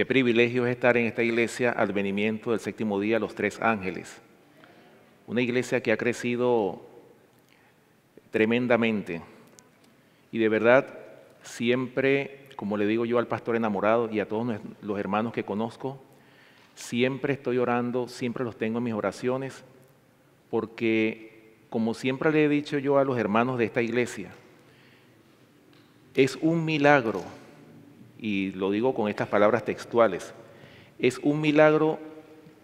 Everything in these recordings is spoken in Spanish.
Qué privilegio es estar en esta iglesia Advenimiento del Séptimo Día, Los Tres Ángeles. Una iglesia que ha crecido tremendamente y de verdad siempre, como le digo yo al pastor enamorado y a todos los hermanos que conozco, siempre estoy orando, siempre los tengo en mis oraciones, porque como siempre le he dicho yo a los hermanos de esta iglesia, es un milagro, y lo digo con estas palabras textuales, es un milagro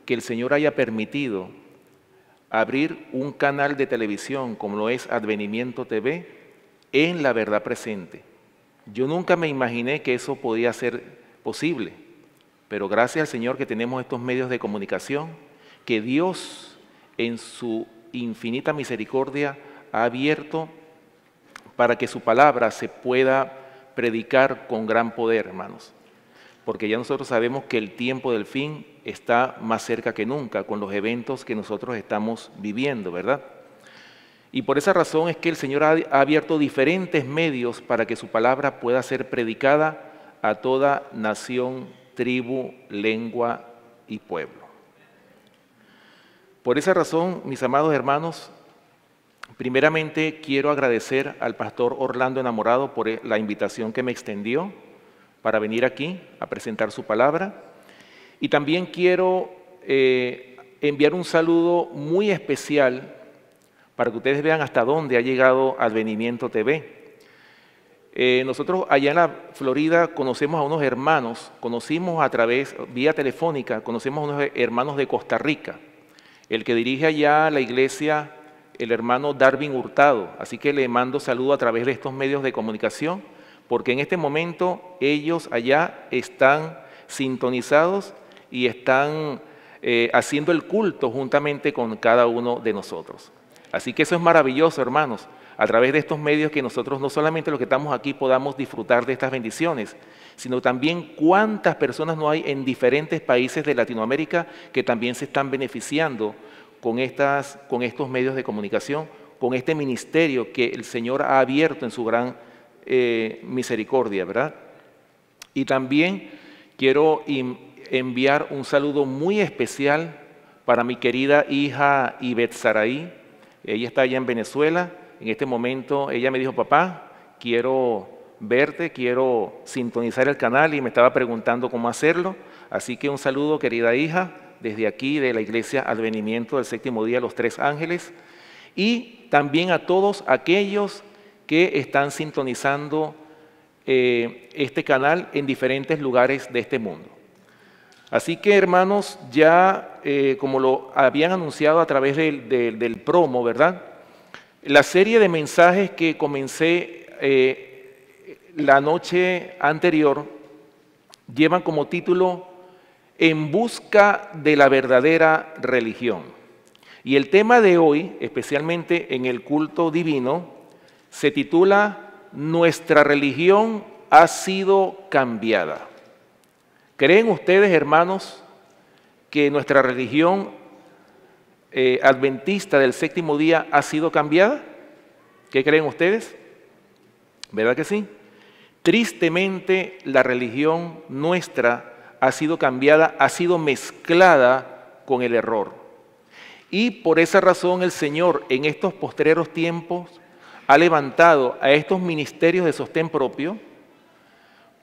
que el Señor haya permitido abrir un canal de televisión como lo es Advenimiento TV en la verdad presente. Yo nunca me imaginé que eso podía ser posible, pero gracias al Señor que tenemos estos medios de comunicación, que Dios en su infinita misericordia ha abierto para que su palabra se pueda predicar con gran poder, hermanos. Porque ya nosotros sabemos que el tiempo del fin está más cerca que nunca con los eventos que nosotros estamos viviendo, ¿verdad? Y por esa razón es que el Señor ha abierto diferentes medios para que su palabra pueda ser predicada a toda nación, tribu, lengua y pueblo. Por esa razón, mis amados hermanos, primeramente quiero agradecer al pastor Orlando Enamorado por la invitación que me extendió para venir aquí a presentar su palabra. Y también quiero enviar un saludo muy especial para que ustedes vean hasta dónde ha llegado Advenimiento TV. Nosotros allá en la Florida conocemos a unos hermanos, conocimos a través, vía telefónica, conocemos a unos hermanos de Costa Rica. El que dirige allá la iglesia, el hermano Darwin Hurtado. Así que le mando saludo a través de estos medios de comunicación, porque en este momento ellos allá están sintonizados y están haciendo el culto juntamente con cada uno de nosotros. Así que eso es maravilloso, hermanos, a través de estos medios que nosotros no solamente los que estamos aquí podamos disfrutar de estas bendiciones, sino también cuántas personas no hay en diferentes países de Latinoamérica que también se están beneficiando con estos medios de comunicación, con este ministerio que el Señor ha abierto en su gran misericordia, ¿verdad? Y también quiero enviar un saludo muy especial para mi querida hija Ivette Saraí. Ella está allá en Venezuela. En este momento ella me dijo, papá, quiero verte, quiero sintonizar el canal y me estaba preguntando cómo hacerlo. Así que un saludo, querida hija, desde aquí de la iglesia Advenimiento del Séptimo Día, Los Tres Ángeles. Y también a todos aquellos que están sintonizando este canal en diferentes lugares de este mundo. Así que, hermanos, ya como lo habían anunciado a través del promo, ¿verdad? La serie de mensajes que comencé la noche anterior llevan como título En busca de la verdadera religión. Y el tema de hoy, especialmente en el culto divino, se titula Nuestra religión ha sido cambiada. ¿Creen ustedes, hermanos, que nuestra religión adventista del séptimo día ha sido cambiada? ¿Qué creen ustedes? ¿Verdad que sí? Tristemente, la religión nuestra ha sido cambiada, ha sido mezclada con el error. Y por esa razón el Señor en estos postreros tiempos ha levantado a estos ministerios de sostén propio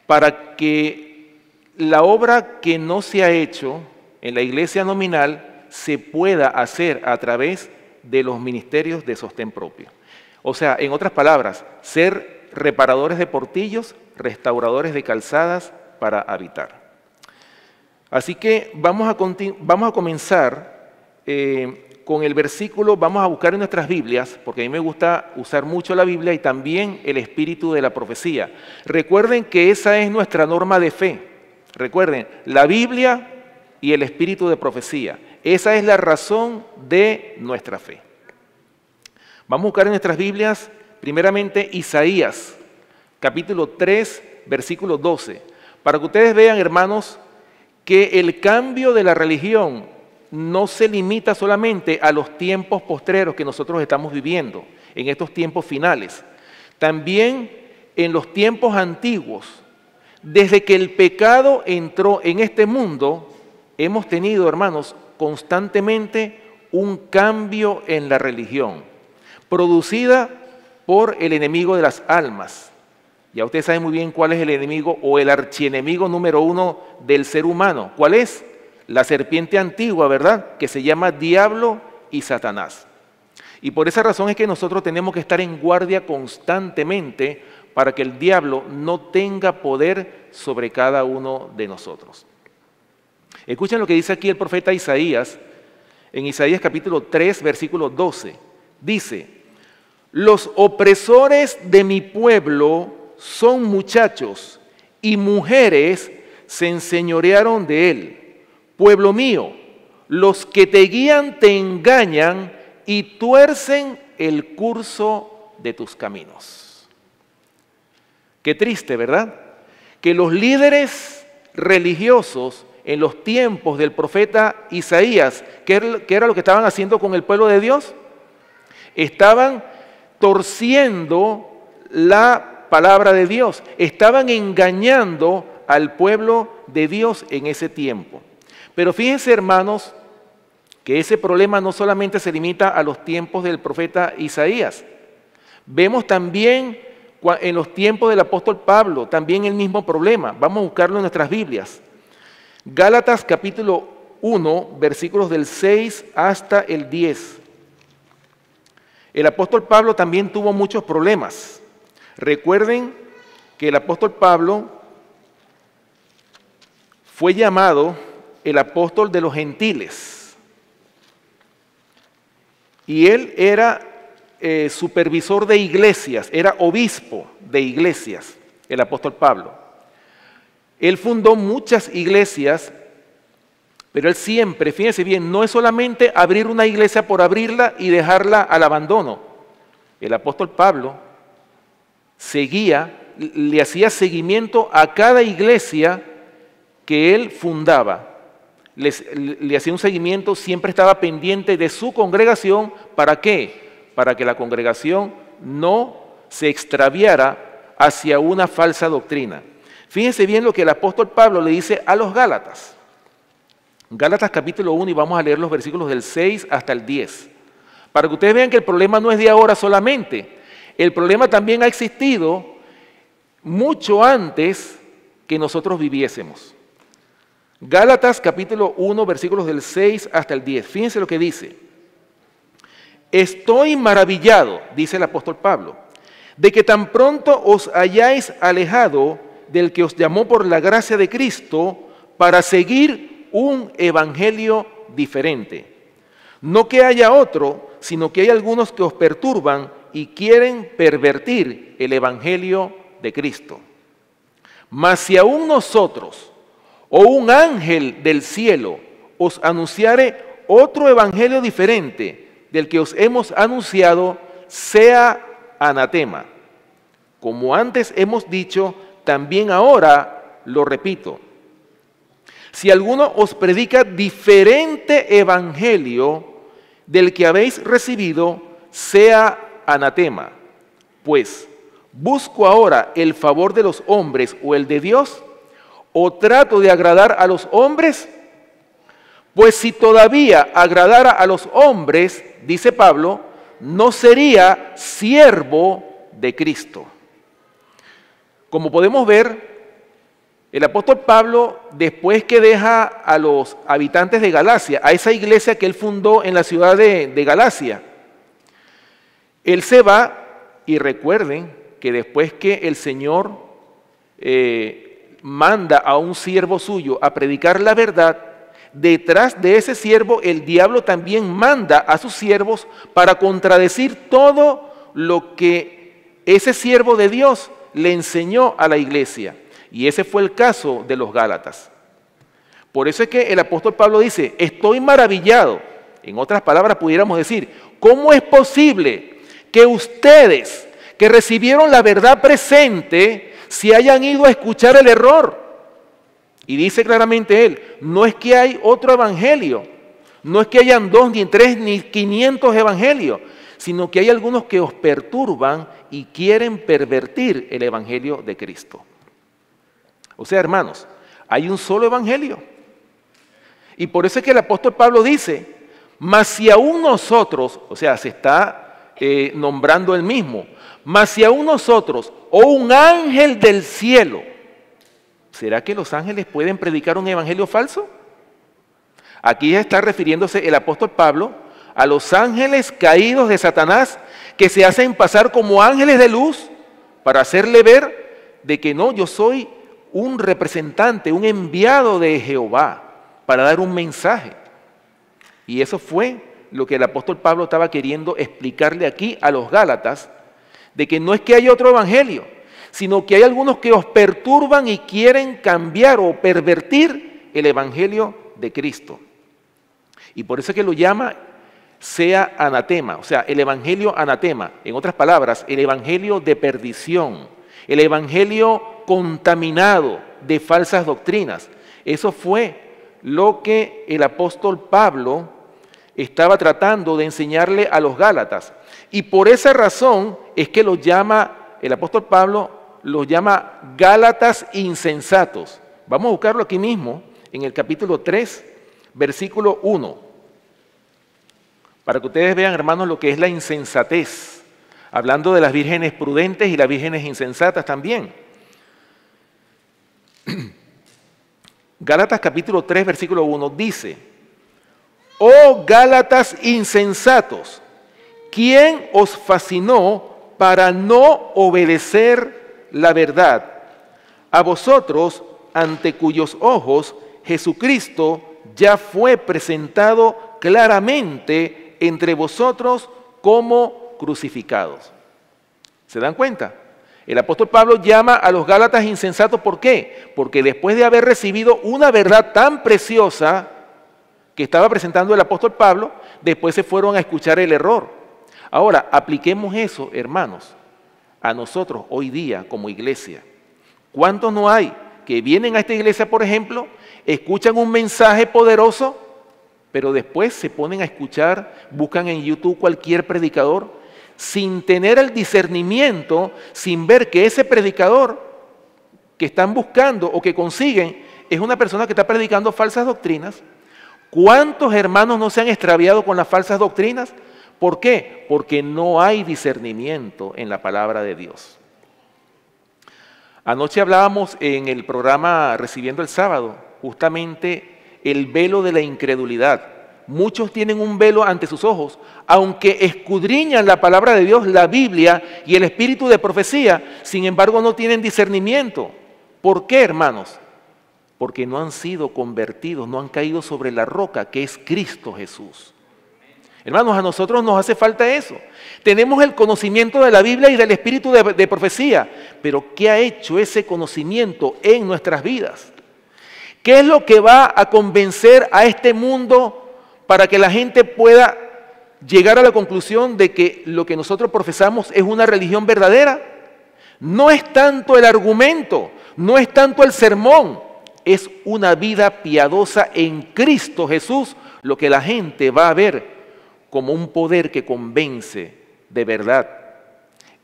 para que la obra que no se ha hecho en la iglesia nominal se pueda hacer a través de los ministerios de sostén propio. O sea, en otras palabras, ser reparadores de portillos, restauradores de calzadas para habitar. Así que vamos a comenzar con el versículo, vamos a buscar en nuestras Biblias, porque a mí me gusta usar mucho la Biblia y también el espíritu de la profecía. Recuerden que esa es nuestra norma de fe. Recuerden, la Biblia y el espíritu de profecía. Esa es la razón de nuestra fe. Vamos a buscar en nuestras Biblias, primeramente Isaías, capítulo 3, versículo 12. Para que ustedes vean, hermanos, que el cambio de la religión no se limita solamente a los tiempos postreros que nosotros estamos viviendo, en estos tiempos finales. También en los tiempos antiguos, Desde que el pecado entró en este mundo, hemos tenido, hermanos, constantemente un cambio en la religión, producida por el enemigo de las almas. Ya ustedes saben muy bien cuál es el enemigo o el archienemigo número uno del ser humano. ¿Cuál es? La serpiente antigua, ¿verdad? Que se llama Diablo y Satanás. Y por esa razón es que nosotros tenemos que estar en guardia constantemente para que el diablo no tenga poder sobre cada uno de nosotros. Escuchen lo que dice aquí el profeta Isaías, en Isaías capítulo 3, versículo 12. Dice: los opresores de mi pueblo son muchachos y mujeres se enseñorearon de él. Pueblo mío, los que te guían te engañan y tuercen el curso de tus caminos. Qué triste, ¿verdad? Que los líderes religiosos en los tiempos del profeta Isaías, ¿qué era lo que estaban haciendo con el pueblo de Dios? Estaban torciendo la palabra de Dios, estaban engañando al pueblo de Dios en ese tiempo. Pero fíjense, hermanos, que ese problema no solamente se limita a los tiempos del profeta Isaías. Vemos también en los tiempos del apóstol Pablo, también el mismo problema. Vamos a buscarlo en nuestras Biblias. Gálatas capítulo 1, versículos del 6 hasta el 10. El apóstol Pablo también tuvo muchos problemas. Recuerden que el apóstol Pablo fue llamado el apóstol de los gentiles. Y él era supervisor de iglesias, era obispo de iglesias, el apóstol Pablo. Él fundó muchas iglesias, pero él siempre, fíjense bien, no es solamente abrir una iglesia por abrirla y dejarla al abandono. El apóstol Pablo seguía, le hacía seguimiento a cada iglesia que él fundaba. Le hacía un seguimiento, siempre estaba pendiente de su congregación. ¿Para qué? Para que la congregación no se extraviara hacia una falsa doctrina. Fíjense bien lo que el apóstol Pablo le dice a los Gálatas. Gálatas capítulo 1, y vamos a leer los versículos del 6 hasta el 10. Para que ustedes vean que el problema no es de ahora solamente. El problema también ha existido mucho antes que nosotros viviésemos. Gálatas capítulo 1, versículos del 6 hasta el 10. Fíjense lo que dice. Estoy maravillado, dice el apóstol Pablo, de que tan pronto os hayáis alejado del que os llamó por la gracia de Cristo para seguir un evangelio diferente. No que haya otro, sino que hay algunos que os perturban y quieren pervertir el evangelio de Cristo. Mas si aún nosotros o un ángel del cielo os anunciare otro evangelio diferente del que os hemos anunciado, sea anatema. Como antes hemos dicho, también ahora lo repito. Si alguno os predica diferente evangelio del que habéis recibido, sea anatema. Pues, ¿busco ahora el favor de los hombres o el de Dios? ¿O trato de agradar a los hombres? Pues si todavía agradara a los hombres, dice Pablo, no sería siervo de Cristo. Como podemos ver, el apóstol Pablo, después que deja a los habitantes de Galacia, a esa iglesia que él fundó en la ciudad de Galacia, él se va, y recuerden que después que el Señor manda a un siervo suyo a predicar la verdad, detrás de ese siervo el diablo también manda a sus siervos para contradecir todo lo que ese siervo de Dios le enseñó a la iglesia. Y ese fue el caso de los Gálatas. Por eso es que el apóstol Pablo dice, estoy maravillado. En otras palabras pudiéramos decir, ¿cómo es posible que ustedes que recibieron la verdad presente se hayan ido a escuchar el error? Y dice claramente él, no es que hay otro evangelio, no es que hayan 2, ni 3, ni 500 evangelios, sino que hay algunos que os perturban y quieren pervertir el evangelio de Cristo. O sea, hermanos, hay un solo evangelio. Y por eso es que el apóstol Pablo dice, mas si aún nosotros, o sea, se está nombrando él mismo, mas si aún nosotros o un ángel del cielo, ¿será que los ángeles pueden predicar un evangelio falso? Aquí está refiriéndose el apóstol Pablo a los ángeles caídos de Satanás que se hacen pasar como ángeles de luz para hacerle ver de que no, yo soy un representante, un enviado de Jehová para dar un mensaje. Y eso fue lo que el apóstol Pablo estaba queriendo explicarle aquí a los Gálatas, de que no es que haya otro evangelio, sino que hay algunos que os perturban y quieren cambiar o pervertir el evangelio de Cristo. Y por eso es que lo llama sea anatema, o sea, el evangelio anatema, en otras palabras, el evangelio de perdición, el evangelio contaminado de falsas doctrinas. Eso fue lo que el apóstol Pablo estaba tratando de enseñarle a los Gálatas. Y por esa razón es que el apóstol Pablo los llama Gálatas insensatos. Vamos a buscarlo aquí mismo, en el capítulo 3, versículo 1. Para que ustedes vean, hermanos, lo que es la insensatez. Hablando de las vírgenes prudentes y las vírgenes insensatas también. Gálatas capítulo 3, versículo 1 dice, oh Gálatas insensatos, ¿quién os fascinó para no obedecer la verdad? A vosotros, ante cuyos ojos Jesucristo ya fue presentado claramente entre vosotros como crucificados. ¿Se dan cuenta? El apóstol Pablo llama a los Gálatas insensatos, ¿por qué? Porque después de haber recibido una verdad tan preciosa que estaba presentando el apóstol Pablo, después se fueron a escuchar el error. Ahora, apliquemos eso, hermanos, a nosotros hoy día como iglesia. ¿Cuántos no hay que vienen a esta iglesia, por ejemplo, escuchan un mensaje poderoso, pero después se ponen a escuchar, buscan en YouTube cualquier predicador, sin tener el discernimiento, sin ver que ese predicador que están buscando o que consiguen es una persona que está predicando falsas doctrinas? ¿Cuántos hermanos no se han extraviado con las falsas doctrinas? ¿Por qué? Porque no hay discernimiento en la palabra de Dios. Anoche hablábamos en el programa Recibiendo el Sábado, justamente el velo de la incredulidad. Muchos tienen un velo ante sus ojos, aunque escudriñan la palabra de Dios, la Biblia y el espíritu de profecía, sin embargo no tienen discernimiento. ¿Por qué, hermanos? Porque no han sido convertidos, no han caído sobre la roca que es Cristo Jesús. Hermanos, a nosotros nos hace falta eso. Tenemos el conocimiento de la Biblia y del espíritu de profecía, pero ¿qué ha hecho ese conocimiento en nuestras vidas? ¿Qué es lo que va a convencer a este mundo para que la gente pueda llegar a la conclusión de que lo que nosotros profesamos es una religión verdadera? No es tanto el argumento, no es tanto el sermón, es una vida piadosa en Cristo Jesús lo que la gente va a ver como un poder que convence de verdad.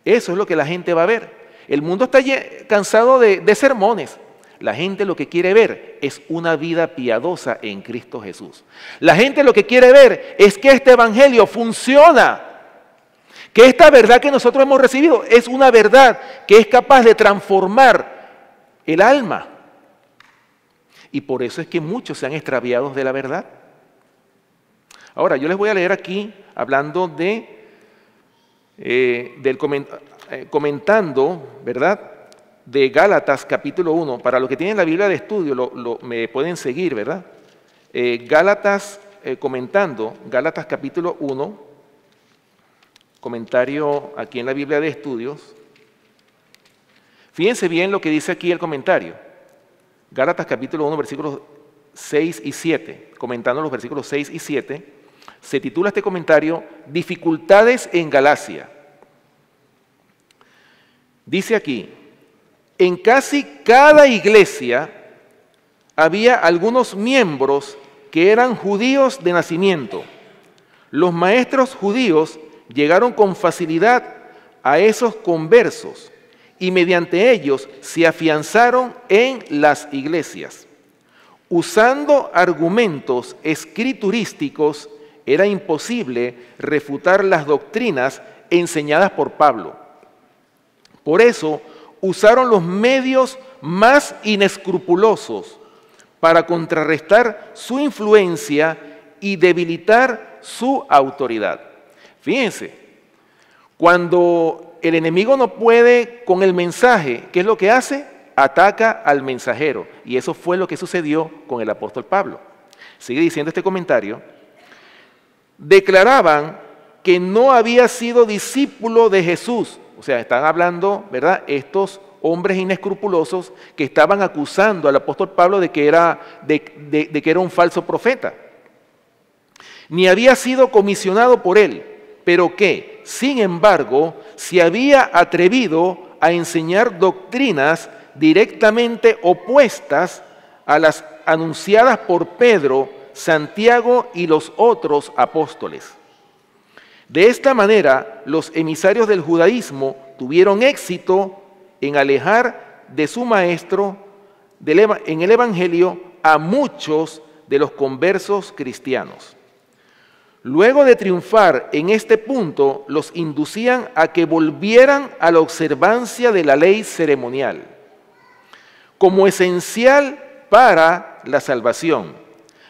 Eso es lo que la gente va a ver. El mundo está cansado de sermones. La gente lo que quiere ver es una vida piadosa en Cristo Jesús. La gente lo que quiere ver es que este evangelio funciona, que esta verdad que nosotros hemos recibido es una verdad que es capaz de transformar el alma. Y por eso es que muchos se han extraviado de la verdad. Ahora, yo les voy a leer aquí, hablando comentando, ¿verdad?, de Gálatas capítulo 1. Para los que tienen la Biblia de estudio, me pueden seguir, ¿verdad? Gálatas, comentando, Gálatas capítulo 1, comentario aquí en la Biblia de estudios. Fíjense bien lo que dice aquí el comentario. Gálatas capítulo 1, versículos 6 y 7, comentando los versículos 6 y 7, se titula este comentario, Dificultades en Galacia. Dice aquí, en casi cada iglesia había algunos miembros que eran judíos de nacimiento. Los maestros judíos llegaron con facilidad a esos conversos y mediante ellos se afianzaron en las iglesias. Usando argumentos escriturísticos, era imposible refutar las doctrinas enseñadas por Pablo. Por eso, usaron los medios más inescrupulosos para contrarrestar su influencia y debilitar su autoridad. Fíjense, cuando el enemigo no puede con el mensaje, ¿qué es lo que hace? Ataca al mensajero. Y eso fue lo que sucedió con el apóstol Pablo. Sigue diciendo este comentario. Declaraban que no había sido discípulo de Jesús. O sea, están hablando, ¿verdad?, estos hombres inescrupulosos que estaban acusando al apóstol Pablo de que era un falso profeta. Ni había sido comisionado por él, pero que, sin embargo, se había atrevido a enseñar doctrinas directamente opuestas a las anunciadas por Pedro, Santiago y los otros apóstoles. De esta manera, los emisarios del judaísmo tuvieron éxito en alejar de su maestro en el Evangelio a muchos de los conversos cristianos. Luego de triunfar en este punto, los inducían a que volvieran a la observancia de la ley ceremonial como esencial para la salvación.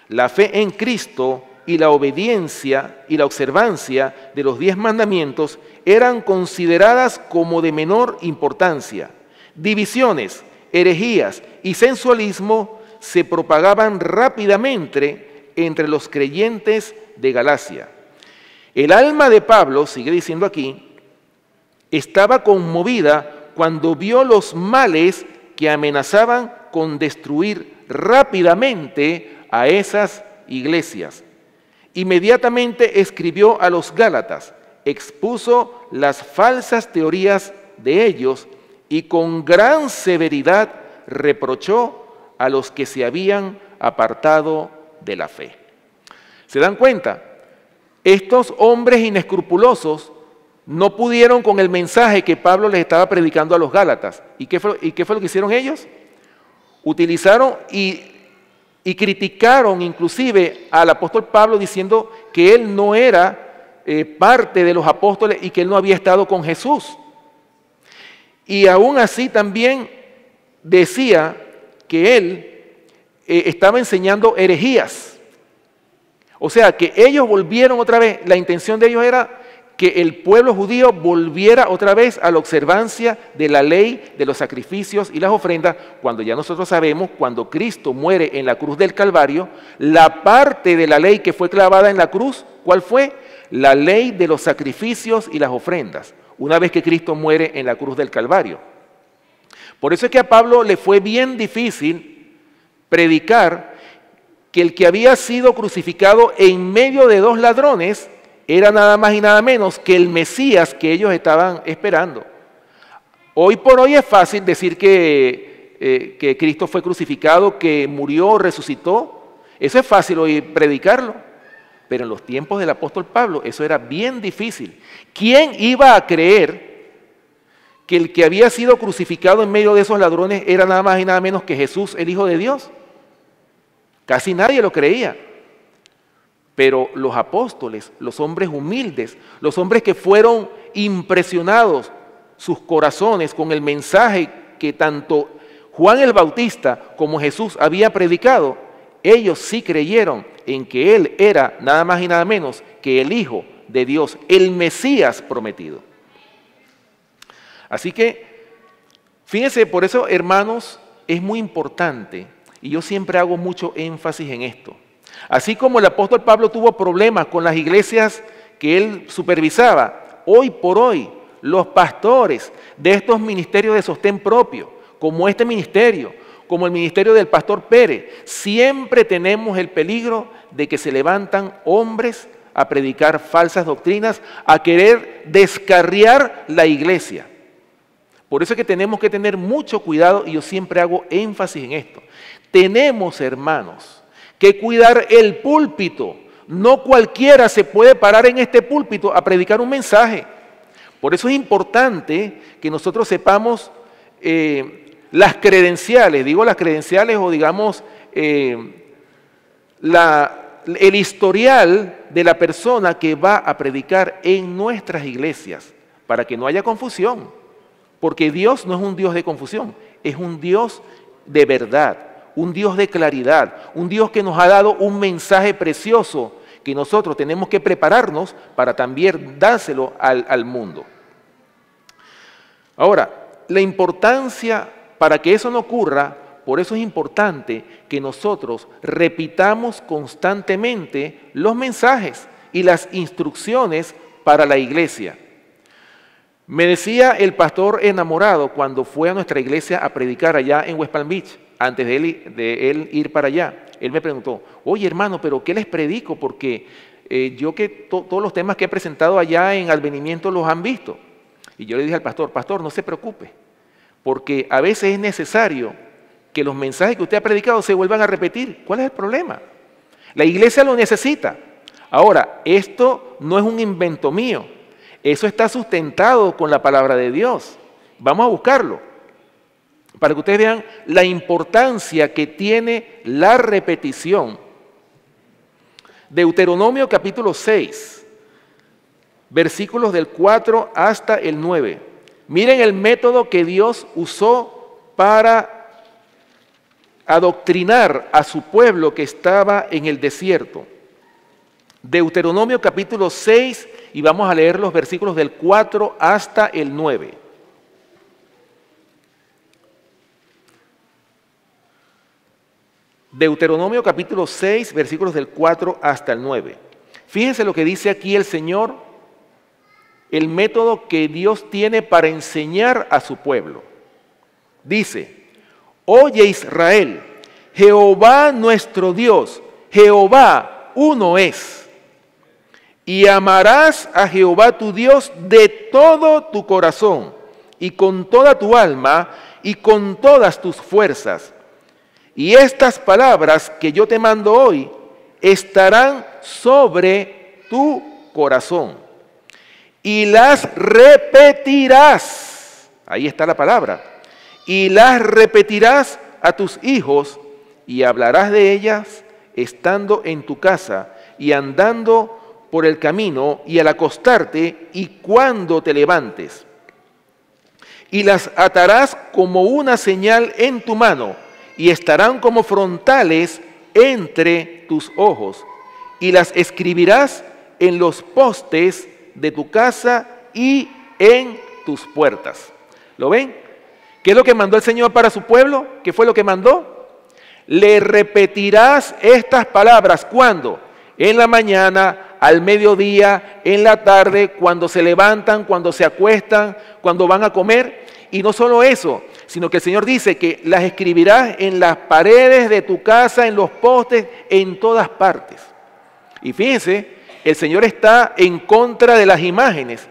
La fe en Cristo y la obediencia y la observancia de los 10 mandamientos eran consideradas como de menor importancia. Divisiones, herejías y sensualismo se propagaban rápidamente entre los creyentes de Galacia. El alma de Pablo, sigue diciendo aquí, estaba conmovida cuando vio los males que amenazaban con destruir rápidamente a esas iglesias. Inmediatamente escribió a los Gálatas, expuso las falsas teorías de ellos y con gran severidad reprochó a los que se habían apartado de la fe. ¿Se dan cuenta? Estos hombres inescrupulosos no pudieron con el mensaje que Pablo les estaba predicando a los Gálatas. ¿Y qué fue lo que hicieron ellos? Utilizaron y criticaron inclusive al apóstol Pablo diciendo que él no era parte de los apóstoles y que él no había estado con Jesús. Y aún así también decía que él estaba enseñando herejías. O sea, que ellos volvieron otra vez, la intención de ellos era que el pueblo judío volviera otra vez a la observancia de la ley, de los sacrificios y las ofrendas, cuando ya nosotros sabemos, cuando Cristo muere en la cruz del Calvario, la parte de la ley que fue clavada en la cruz, ¿cuál fue? La ley de los sacrificios y las ofrendas, una vez que Cristo muere en la cruz del Calvario. Por eso es que a Pablo le fue bien difícil predicar que el que había sido crucificado en medio de 2 ladrones era nada más y nada menos que el Mesías que ellos estaban esperando. Hoy por hoy es fácil decir que Cristo fue crucificado, que murió, resucitó. Eso es fácil hoy predicarlo. Pero en los tiempos del apóstol Pablo eso era bien difícil. ¿Quién iba a creer que el que había sido crucificado en medio de esos ladrones era nada más y nada menos que Jesús, el Hijo de Dios? Casi nadie lo creía. Pero los apóstoles, los hombres humildes, los hombres que fueron impresionados sus corazones con el mensaje que tanto Juan el Bautista como Jesús había predicado, ellos sí creyeron en que Él era nada más y nada menos que el Hijo de Dios, el Mesías prometido. Así que, fíjense, por eso, hermanos, es muy importante, y yo siempre hago mucho énfasis en esto. Así como el apóstol Pablo tuvo problemas con las iglesias que él supervisaba, hoy por hoy los pastores de estos ministerios de sostén propio, como este ministerio, como el ministerio del pastor Pérez, siempre tenemos el peligro de que se levantan hombres a predicar falsas doctrinas, a querer descarriar la iglesia. Por eso es que tenemos que tener mucho cuidado, y yo siempre hago énfasis en esto. Tenemos, hermanos, que cuidar el púlpito. No cualquiera se puede parar en este púlpito a predicar un mensaje. Por eso es importante que nosotros sepamos las credenciales, digo las credenciales o digamos el historial de la persona que va a predicar en nuestras iglesias, para que no haya confusión, porque Dios no es un Dios de confusión, es un Dios de verdad, un Dios de claridad, un Dios que nos ha dado un mensaje precioso que nosotros tenemos que prepararnos para también dárselo al mundo. Ahora, la importancia para que eso no ocurra, por eso es importante que nosotros repitamos constantemente los mensajes y las instrucciones para la iglesia. Me decía el pastor enamorado cuando fue a nuestra iglesia a predicar allá en West Palm Beach, antes de él ir para allá. Él me preguntó, oye hermano, ¿pero qué les predico? Porque yo que todos los temas que he presentado allá en Advenimiento los han visto. Y yo le dije al pastor, pastor, no se preocupe, porque a veces es necesario que los mensajes que usted ha predicado se vuelvan a repetir. ¿Cuál es el problema? La iglesia lo necesita. Ahora, esto no es un invento mío. Eso está sustentado con la palabra de Dios. Vamos a buscarlo, para que ustedes vean la importancia que tiene la repetición. Deuteronomio capítulo 6, versículos del 4 hasta el 9. Miren el método que Dios usó para adoctrinar a su pueblo que estaba en el desierto. Deuteronomio capítulo 6, y vamos a leer los versículos del 4 hasta el 9. Deuteronomio capítulo 6, versículos del 4 hasta el 9. Fíjense lo que dice aquí el Señor, el método que Dios tiene para enseñar a su pueblo. Dice, oye Israel, Jehová nuestro Dios, Jehová uno es. Y amarás a Jehová tu Dios de todo tu corazón y con toda tu alma y con todas tus fuerzas. Y estas palabras que yo te mando hoy estarán sobre tu corazón y las repetirás. Ahí está la palabra. Y las repetirás a tus hijos y hablarás de ellas estando en tu casa y andando por el camino y al acostarte y cuando te levantes. Y las atarás como una señal en tu mano y estarán como frontales entre tus ojos. Y las escribirás en los postes de tu casa y en tus puertas. ¿Lo ven? ¿Qué es lo que mandó el Señor para su pueblo? ¿Qué fue lo que mandó? Le repetirás estas palabras. ¿Cuándo? En la mañana, al mediodía, en la tarde, cuando se levantan, cuando se acuestan, cuando van a comer. Y no solo eso, sino que el Señor dice que las escribirás en las paredes de tu casa, en los postes, en todas partes. Y fíjense, el Señor está en contra de las imágenes.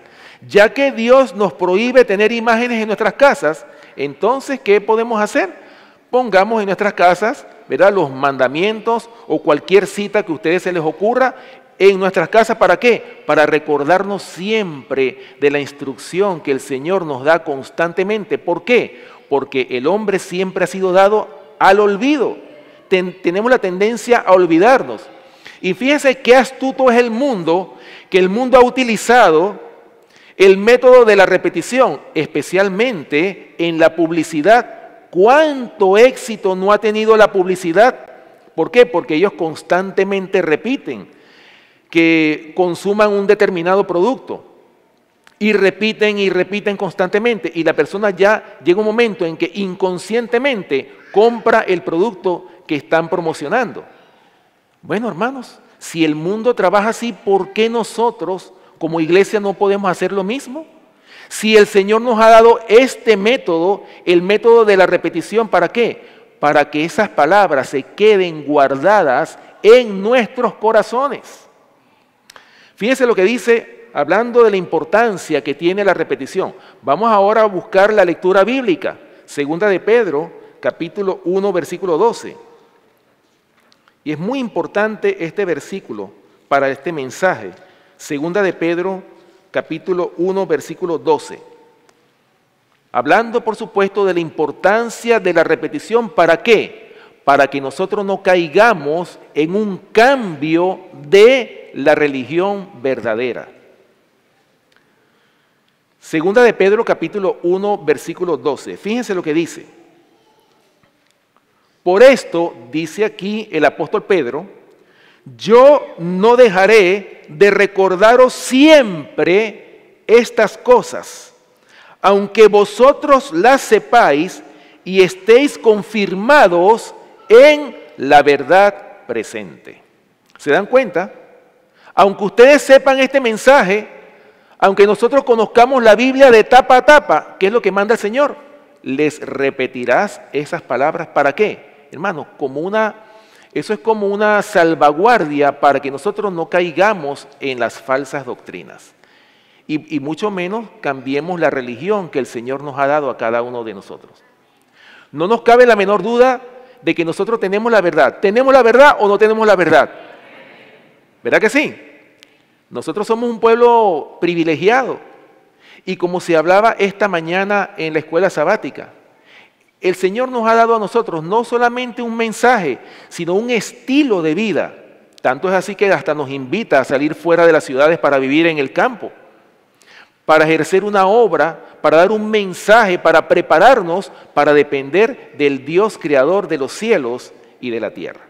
Ya que Dios nos prohíbe tener imágenes en nuestras casas, entonces, ¿qué podemos hacer? Pongamos en nuestras casas, ¿verdad?, los mandamientos o cualquier cita que a ustedes se les ocurra en nuestras casas. ¿Para qué? Para recordarnos siempre de la instrucción que el Señor nos da constantemente. ¿Por qué? Porque el hombre siempre ha sido dado al olvido. Tenemos la tendencia a olvidarnos. Y fíjense qué astuto es el mundo, que el mundo ha utilizado el método de la repetición, especialmente en la publicidad. ¿Cuánto éxito no ha tenido la publicidad? ¿Por qué? Porque ellos constantemente repiten que consuman un determinado producto y repiten constantemente, y la persona ya llega un momento en que inconscientemente compra el producto que están promocionando. Bueno, hermanos, si el mundo trabaja así, ¿por qué nosotros como iglesia no podemos hacer lo mismo? Si el Señor nos ha dado este método, el método de la repetición, ¿para qué? Para que esas palabras se queden guardadas en nuestros corazones. Fíjense lo que dice, hablando de la importancia que tiene la repetición. Vamos ahora a buscar la lectura bíblica. Segunda de Pedro, capítulo 1, versículo 12. Y es muy importante este versículo para este mensaje. Segunda de Pedro, capítulo 1, versículo 12. Hablando, por supuesto, de la importancia de la repetición. ¿Para qué? Para que nosotros no caigamos en un cambio de la religión verdadera. Segunda de Pedro, capítulo 1, versículo 12. Fíjense lo que dice. Por esto, dice aquí el apóstol Pedro, yo no dejaré de recordaros siempre estas cosas, aunque vosotros las sepáis y estéis confirmados en la verdad presente. ¿Se dan cuenta? Aunque ustedes sepan este mensaje, aunque nosotros conozcamos la Biblia de tapa a tapa, ¿qué es lo que manda el Señor? Les repetirás esas palabras. ¿Para qué? Hermanos, eso es como una salvaguardia para que nosotros no caigamos en las falsas doctrinas. Y mucho menos cambiemos la religión que el Señor nos ha dado a cada uno de nosotros. No nos cabe la menor duda de que nosotros tenemos la verdad. ¿Tenemos la verdad o no tenemos la verdad? ¿Verdad que sí? Nosotros somos un pueblo privilegiado. Y como se hablaba esta mañana en la escuela sabática, el Señor nos ha dado a nosotros no solamente un mensaje, sino un estilo de vida. Tanto es así que hasta nos invita a salir fuera de las ciudades para vivir en el campo, para ejercer una obra, para dar un mensaje, para prepararnos para depender del Dios creador de los cielos y de la tierra.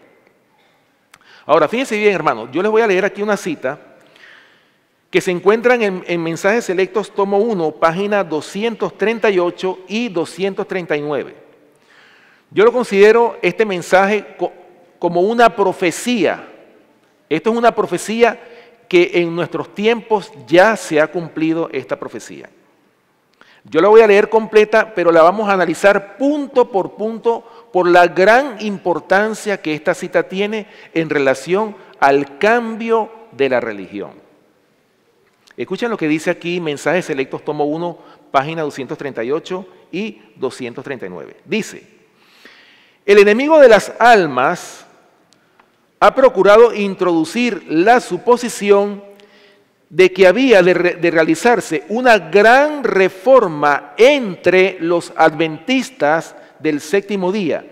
Ahora, fíjense bien, hermanos, yo les voy a leer aquí una cita que se encuentran en Mensajes Selectos, tomo 1, página 238 y 239. Yo lo considero este mensaje como una profecía. Esto es una profecía que en nuestros tiempos ya se ha cumplido esta profecía. Yo la voy a leer completa, pero la vamos a analizar punto por la gran importancia que esta cita tiene en relación al cambio de la religión. Escuchen lo que dice aquí Mensajes Selectos, tomo 1, página 238 y 239. Dice, el enemigo de las almas ha procurado introducir la suposición de que había de realizarse una gran reforma entre los adventistas del séptimo día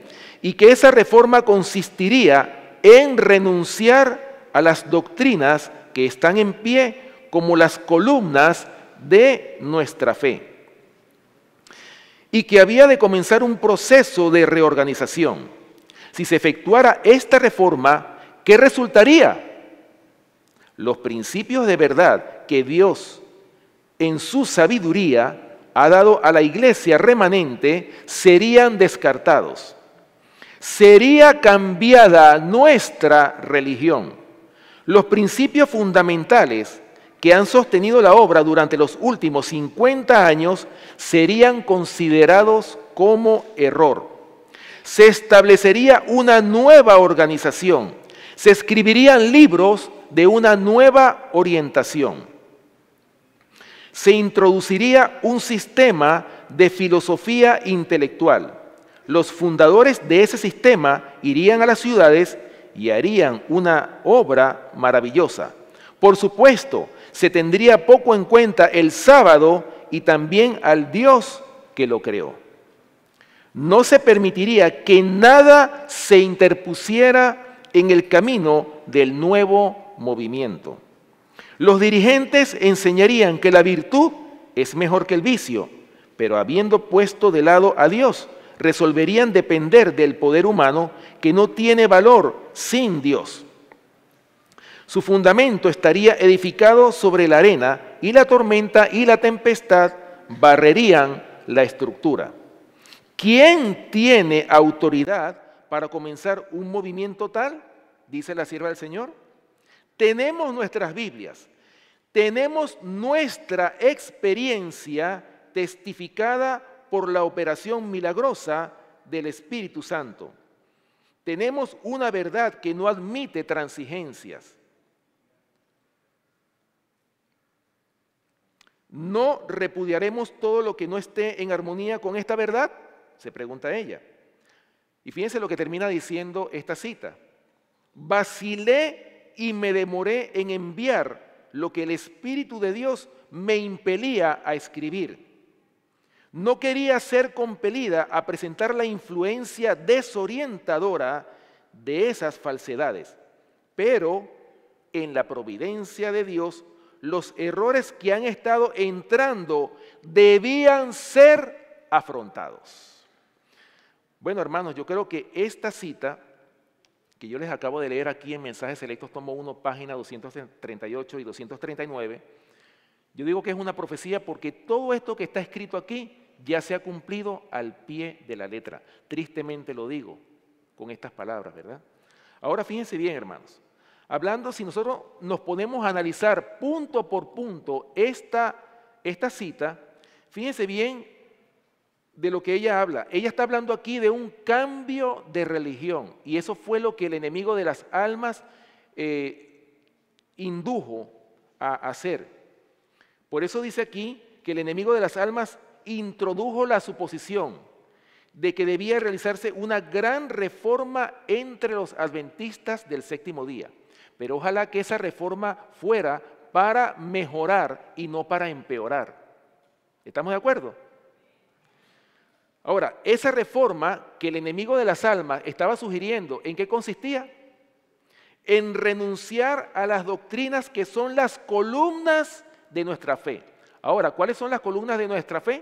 y que esa reforma consistiría en renunciar a las doctrinas que están en pie como las columnas de nuestra fe y que había de comenzar un proceso de reorganización. Si se efectuara esta reforma, ¿qué resultaría? Los principios de verdad que Dios en su sabiduría ha dado a la iglesia remanente serían descartados. Sería cambiada nuestra religión. Los principios fundamentales que han sostenido la obra durante los últimos 50 años serían considerados como error. Se establecería una nueva organización. Se escribirían libros de una nueva orientación. Se introduciría un sistema de filosofía intelectual. Los fundadores de ese sistema irían a las ciudades y harían una obra maravillosa. Por supuesto, se tendría poco en cuenta el sábado y también al Dios que lo creó. No se permitiría que nada se interpusiera en el camino del nuevo movimiento. Los dirigentes enseñarían que la virtud es mejor que el vicio, pero habiendo puesto de lado a Dios, resolverían depender del poder humano que no tiene valor sin Dios. Su fundamento estaría edificado sobre la arena y la tormenta y la tempestad barrerían la estructura. ¿Quién tiene autoridad para comenzar un movimiento tal? Dice la sierva del Señor. Tenemos nuestras Biblias, tenemos nuestra experiencia testificada por la operación milagrosa del Espíritu Santo. Tenemos una verdad que no admite transigencias. ¿No repudiaremos todo lo que no esté en armonía con esta verdad? Se pregunta ella. Y fíjense lo que termina diciendo esta cita. Vacilé y me demoré en enviar lo que el Espíritu de Dios me impelía a escribir. no quería ser compelida a presentar la influencia desorientadora de esas falsedades, pero en la providencia de Dios, los errores que han estado entrando debían ser afrontados. Bueno, hermanos, yo creo que esta cita que yo les acabo de leer aquí en Mensajes Selectos, tomo 1, página 238 y 239, yo digo que es una profecía porque todo esto que está escrito aquí ya se ha cumplido al pie de la letra. Tristemente lo digo con estas palabras, ¿verdad? Ahora fíjense bien, hermanos. Hablando, si nosotros nos ponemos a analizar punto por punto esta cita, fíjense bien de lo que ella habla. Ella está hablando aquí de un cambio de religión y eso fue lo que el enemigo de las almas indujo a hacer. Por eso dice aquí que el enemigo de las almas introdujo la suposición de que debía realizarse una gran reforma entre los adventistas del séptimo día. Pero ojalá que esa reforma fuera para mejorar y no para empeorar. ¿Estamos de acuerdo? Ahora, esa reforma que el enemigo de las almas estaba sugiriendo, ¿en qué consistía? En renunciar a las doctrinas que son las columnas de nuestra fe. Ahora, ¿cuáles son las columnas de nuestra fe?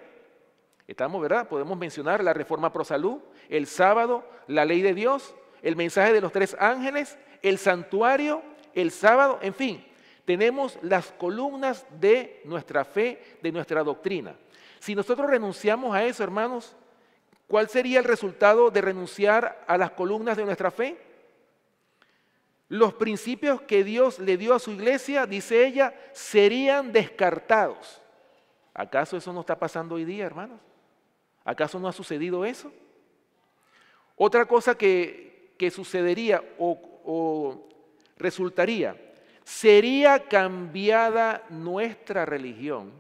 Estamos, ¿verdad? Podemos mencionar la reforma pro salud, el sábado, la ley de Dios, el mensaje de los 3 ángeles, el santuario, el sábado, en fin, tenemos las columnas de nuestra fe, de nuestra doctrina. Si nosotros renunciamos a eso, hermanos, ¿cuál sería el resultado de renunciar a las columnas de nuestra fe? Los principios que Dios le dio a su iglesia, dice ella, serían descartados. ¿Acaso eso no está pasando hoy día, hermanos? ¿Acaso no ha sucedido eso? Otra cosa que sucedería o resultaría, sería cambiada nuestra religión.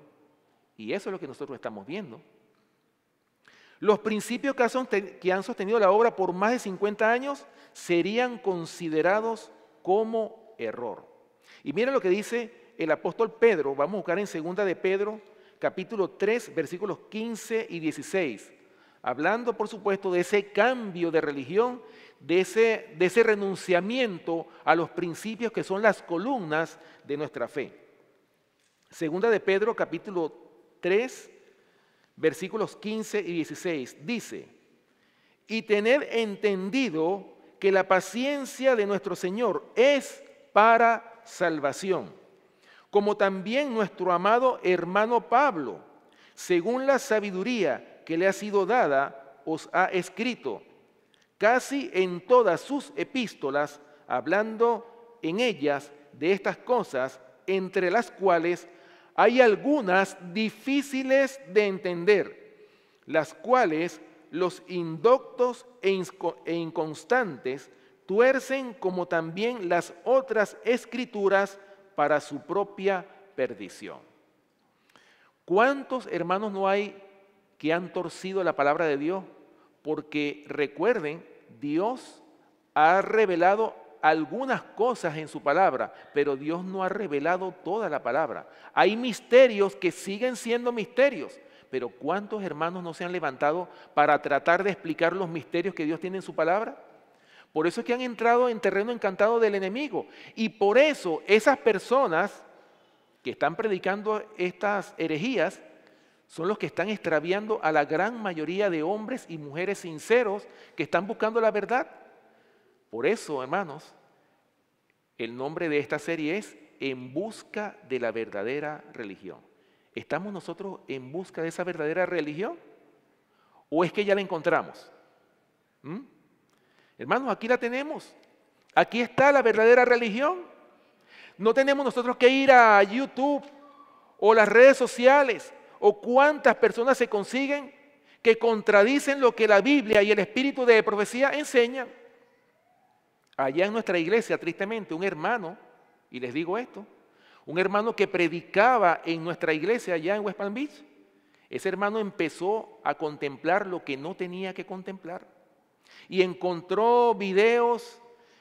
Y eso es lo que nosotros estamos viendo. Los principios que han sostenido la obra por más de 50 años serían considerados como error. Y miren lo que dice el apóstol Pedro, vamos a buscar en 2 de Pedro, capítulo 3, versículos 15 y 16, hablando por supuesto de ese cambio de religión, de ese renunciamiento a los principios que son las columnas de nuestra fe. 2 de Pedro, capítulo 3, versículos 15 y 16, dice: y tened entendido que la paciencia de nuestro Señor es para salvación, como también nuestro amado hermano Pablo, según la sabiduría que le ha sido dada, os ha escrito, casi en todas sus epístolas, hablando en ellas de estas cosas, entre las cuales hay algunas difíciles de entender, las cuales los indoctos e inconstantes tuercen, como también las otras escrituras, para su propia perdición. ¿Cuántos hermanos no hay que han torcido la palabra de Dios? Porque recuerden, Dios ha revelado algunas cosas en su palabra, pero Dios no ha revelado toda la palabra. Hay misterios que siguen siendo misterios, pero ¿cuántos hermanos no se han levantado para tratar de explicar los misterios que Dios tiene en su palabra? Por eso es que han entrado en terreno encantado del enemigo. Y por eso esas personas que están predicando estas herejías son los que están extraviando a la gran mayoría de hombres y mujeres sinceros que están buscando la verdad. Por eso, hermanos, el nombre de esta serie es En busca de la verdadera religión. ¿Estamos nosotros en busca de esa verdadera religión? ¿O es que ya la encontramos? Hermanos, aquí la tenemos. Aquí está la verdadera religión. No tenemos nosotros que ir a YouTube o las redes sociales o cuántas personas se consiguen que contradicen lo que la Biblia y el espíritu de profecía enseñan. Allá en nuestra iglesia, tristemente, un hermano, y les digo esto, un hermano que predicaba en nuestra iglesia allá en West Palm Beach, ese hermano empezó a contemplar lo que no tenía que contemplar y encontró videos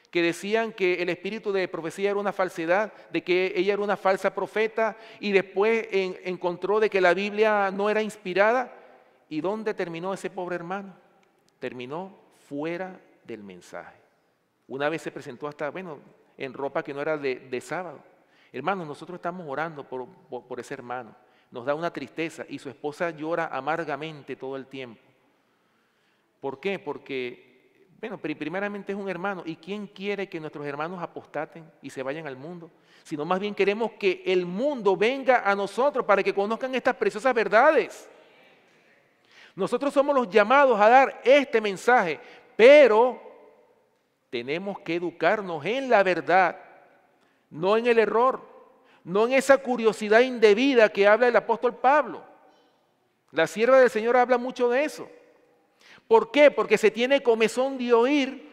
que decían que el espíritu de profecía era una falsedad, de que ella era una falsa profeta, y después encontró de que la Biblia no era inspirada ¿Y dónde terminó ese pobre hermano? Terminó fuera del mensaje. Una vez se presentó hasta, bueno, en ropa que no era de sábado. Hermanos, nosotros estamos orando por ese hermano. Nos da una tristeza y su esposa llora amargamente todo el tiempo. ¿Por qué? Porque, bueno, primeramente es un hermano. ¿Y quién quiere que nuestros hermanos apostaten y se vayan al mundo? Sino más bien queremos que el mundo venga a nosotros para que conozcan estas preciosas verdades. Nosotros somos los llamados a dar este mensaje, pero tenemos que educarnos en la verdad, no en el error, no en esa curiosidad indebida que habla el apóstol Pablo. La sierva del Señor habla mucho de eso. ¿Por qué? Porque se tiene comezón de oír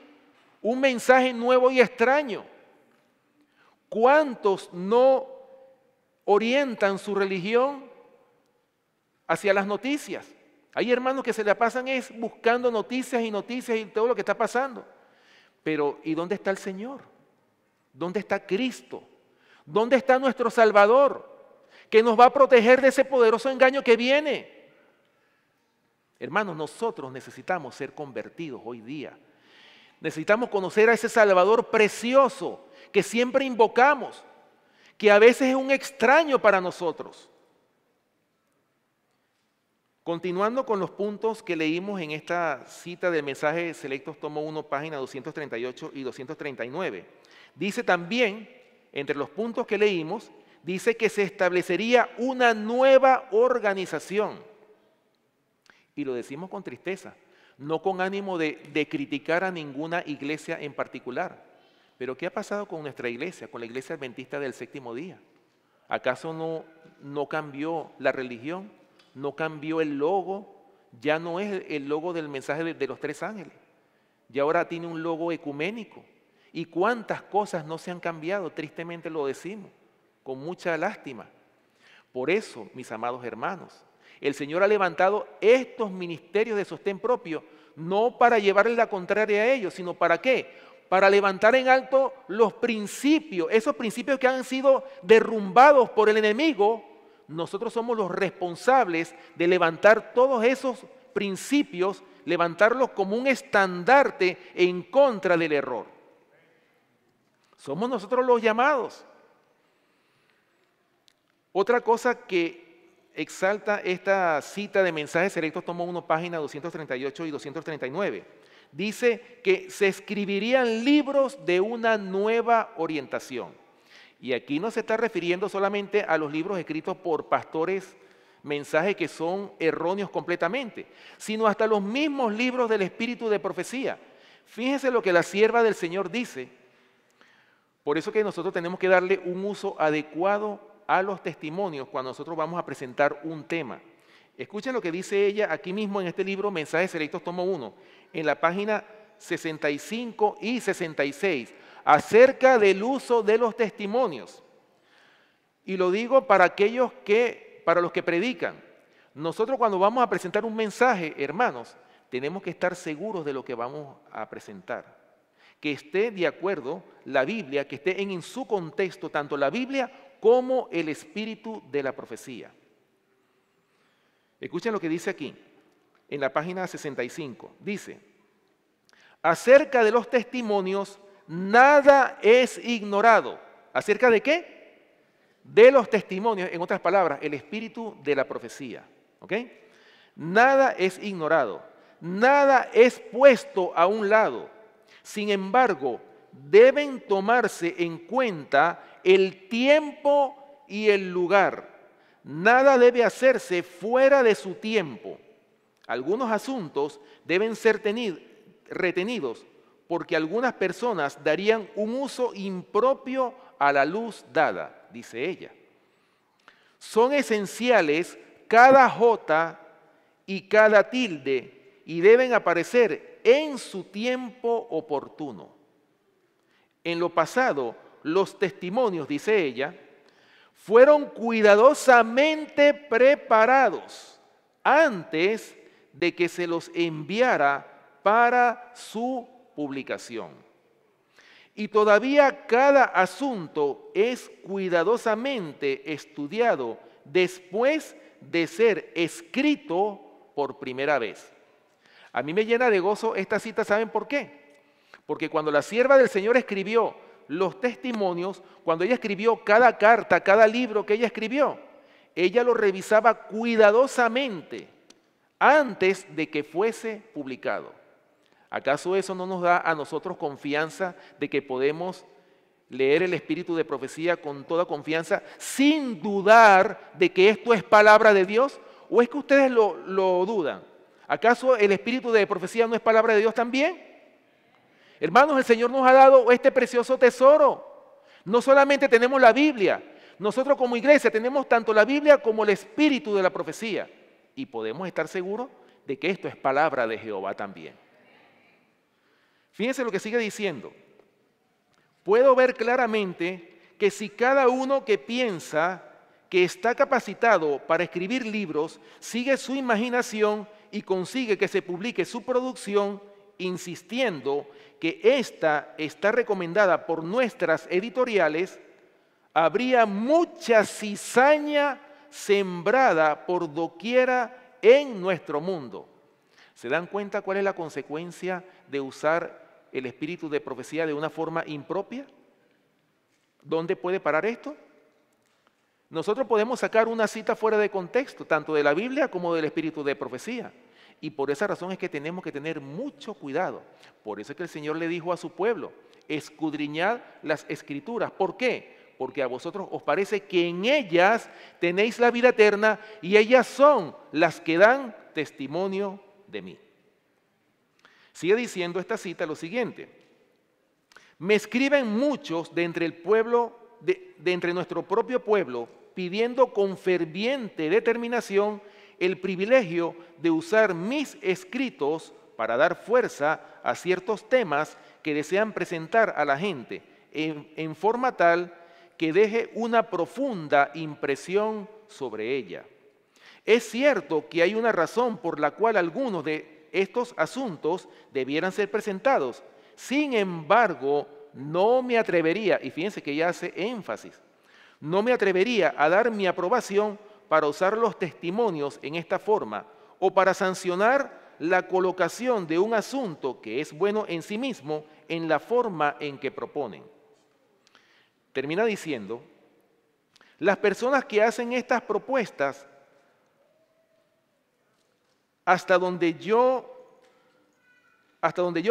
un mensaje nuevo y extraño. ¿Cuántos no orientan su religión hacia las noticias? Hay hermanos que se la pasan buscando noticias y todo lo que está pasando. Pero ¿y dónde está el Señor? ¿Dónde está Cristo? ¿Dónde está nuestro Salvador? Que nos va a proteger de ese poderoso engaño que viene. Hermanos, nosotros necesitamos ser convertidos hoy día. Necesitamos conocer a ese Salvador precioso que siempre invocamos, que a veces es un extraño para nosotros. Continuando con los puntos que leímos en esta cita del mensaje Selectos tomo 1, página 238 y 239, dice también, entre los puntos que leímos, dice que se establecería una nueva organización. Y lo decimos con tristeza, no con ánimo de criticar a ninguna iglesia en particular. Pero ¿qué ha pasado con nuestra iglesia, con la iglesia adventista del séptimo día? ¿Acaso no cambió la religión? ¿No cambió el logo? Ya no es el logo del mensaje de los tres ángeles. Y ahora tiene un logo ecuménico. ¿Y cuántas cosas no se han cambiado? Tristemente lo decimos, con mucha lástima. Por eso, mis amados hermanos, el Señor ha levantado estos ministerios de sostén propio, no para llevarle la contraria a ellos, sino ¿para qué? Para levantar en alto los principios, esos principios que han sido derrumbados por el enemigo. Nosotros somos los responsables de levantar todos esos principios, levantarlos como un estandarte en contra del error. Somos nosotros los llamados. Otra cosa que exalta esta cita de Mensajes Selectos, tomo 1, página 238 y 239. Dice que se escribirían libros de una nueva orientación. Y aquí no se está refiriendo solamente a los libros escritos por pastores, mensajes que son erróneos completamente, sino hasta los mismos libros del espíritu de profecía. Fíjense lo que la sierva del Señor dice. Por eso que nosotros tenemos que darle un uso adecuado a los testimonios cuando nosotros vamos a presentar un tema. Escuchen lo que dice ella aquí mismo en este libro, Mensajes Selectos, tomo 1, en la página 65 y 66, acerca del uso de los testimonios. Y lo digo para los que predican. Nosotros cuando vamos a presentar un mensaje, hermanos, tenemos que estar seguros de lo que vamos a presentar. Que esté de acuerdo la Biblia, que esté en su contexto, tanto la Biblia como el espíritu de la profecía. Escuchen lo que dice aquí, en la página 65. Dice, acerca de los testimonios, nada es ignorado. ¿Acerca de qué? De los testimonios, en otras palabras, el espíritu de la profecía. ¿Ok? Nada es ignorado, nada es puesto a un lado. Sin embargo, deben tomarse en cuenta el tiempo y el lugar. Nada debe hacerse fuera de su tiempo. Algunos asuntos deben ser retenidos porque algunas personas darían un uso impropio a la luz dada, dice ella. Son esenciales cada jota y cada tilde y deben aparecer en su tiempo oportuno. En lo pasado, los testimonios, dice ella, fueron cuidadosamente preparados antes de que se los enviara para su publicación. Y todavía cada asunto es cuidadosamente estudiado después de ser escrito por primera vez. A mí me llena de gozo esta cita, ¿saben por qué? Porque cuando la sierva del Señor escribió los testimonios, cuando ella escribió cada carta, cada libro que ella escribió, ella lo revisaba cuidadosamente antes de que fuese publicado. ¿Acaso eso no nos da a nosotros confianza de que podemos leer el espíritu de profecía con toda confianza sin dudar de que esto es palabra de Dios? ¿O es que ustedes lo dudan? ¿Acaso el espíritu de profecía no es palabra de Dios también? Hermanos, el Señor nos ha dado este precioso tesoro. No solamente tenemos la Biblia, nosotros como iglesia tenemos tanto la Biblia como el espíritu de la profecía. Y podemos estar seguros de que esto es palabra de Jehová también. Fíjense lo que sigue diciendo. Puedo ver claramente que si cada uno que piensa que está capacitado para escribir libros, sigue su imaginación y consigue que se publique su producción, insistiendo que ésta está recomendada por nuestras editoriales, habría mucha cizaña sembrada por doquiera en nuestro mundo. ¿Se dan cuenta cuál es la consecuencia de usar el espíritu de profecía de una forma impropia? ¿Dónde puede parar esto? Nosotros podemos sacar una cita fuera de contexto, tanto de la Biblia como del espíritu de profecía. Y por esa razón es que tenemos que tener mucho cuidado. Por eso es que el Señor le dijo a su pueblo, escudriñad las Escrituras. ¿Por qué? Porque a vosotros os parece que en ellas tenéis la vida eterna y ellas son las que dan testimonio de mí. Sigue diciendo esta cita lo siguiente. Me escriben muchos de entre el pueblo, de entre nuestro propio pueblo, pidiendo con ferviente determinación el privilegio de usar mis escritos para dar fuerza a ciertos temas que desean presentar a la gente en forma tal que deje una profunda impresión sobre ella. Es cierto que hay una razón por la cual algunos de estos asuntos debieran ser presentados. Sin embargo, no me atrevería, y fíjense que ella hace énfasis, no me atrevería a dar mi aprobación para usar los testimonios en esta forma o para sancionar la colocación de un asunto que es bueno en sí mismo en la forma en que proponen. Termina diciendo, las personas que hacen estas propuestas, hasta donde yo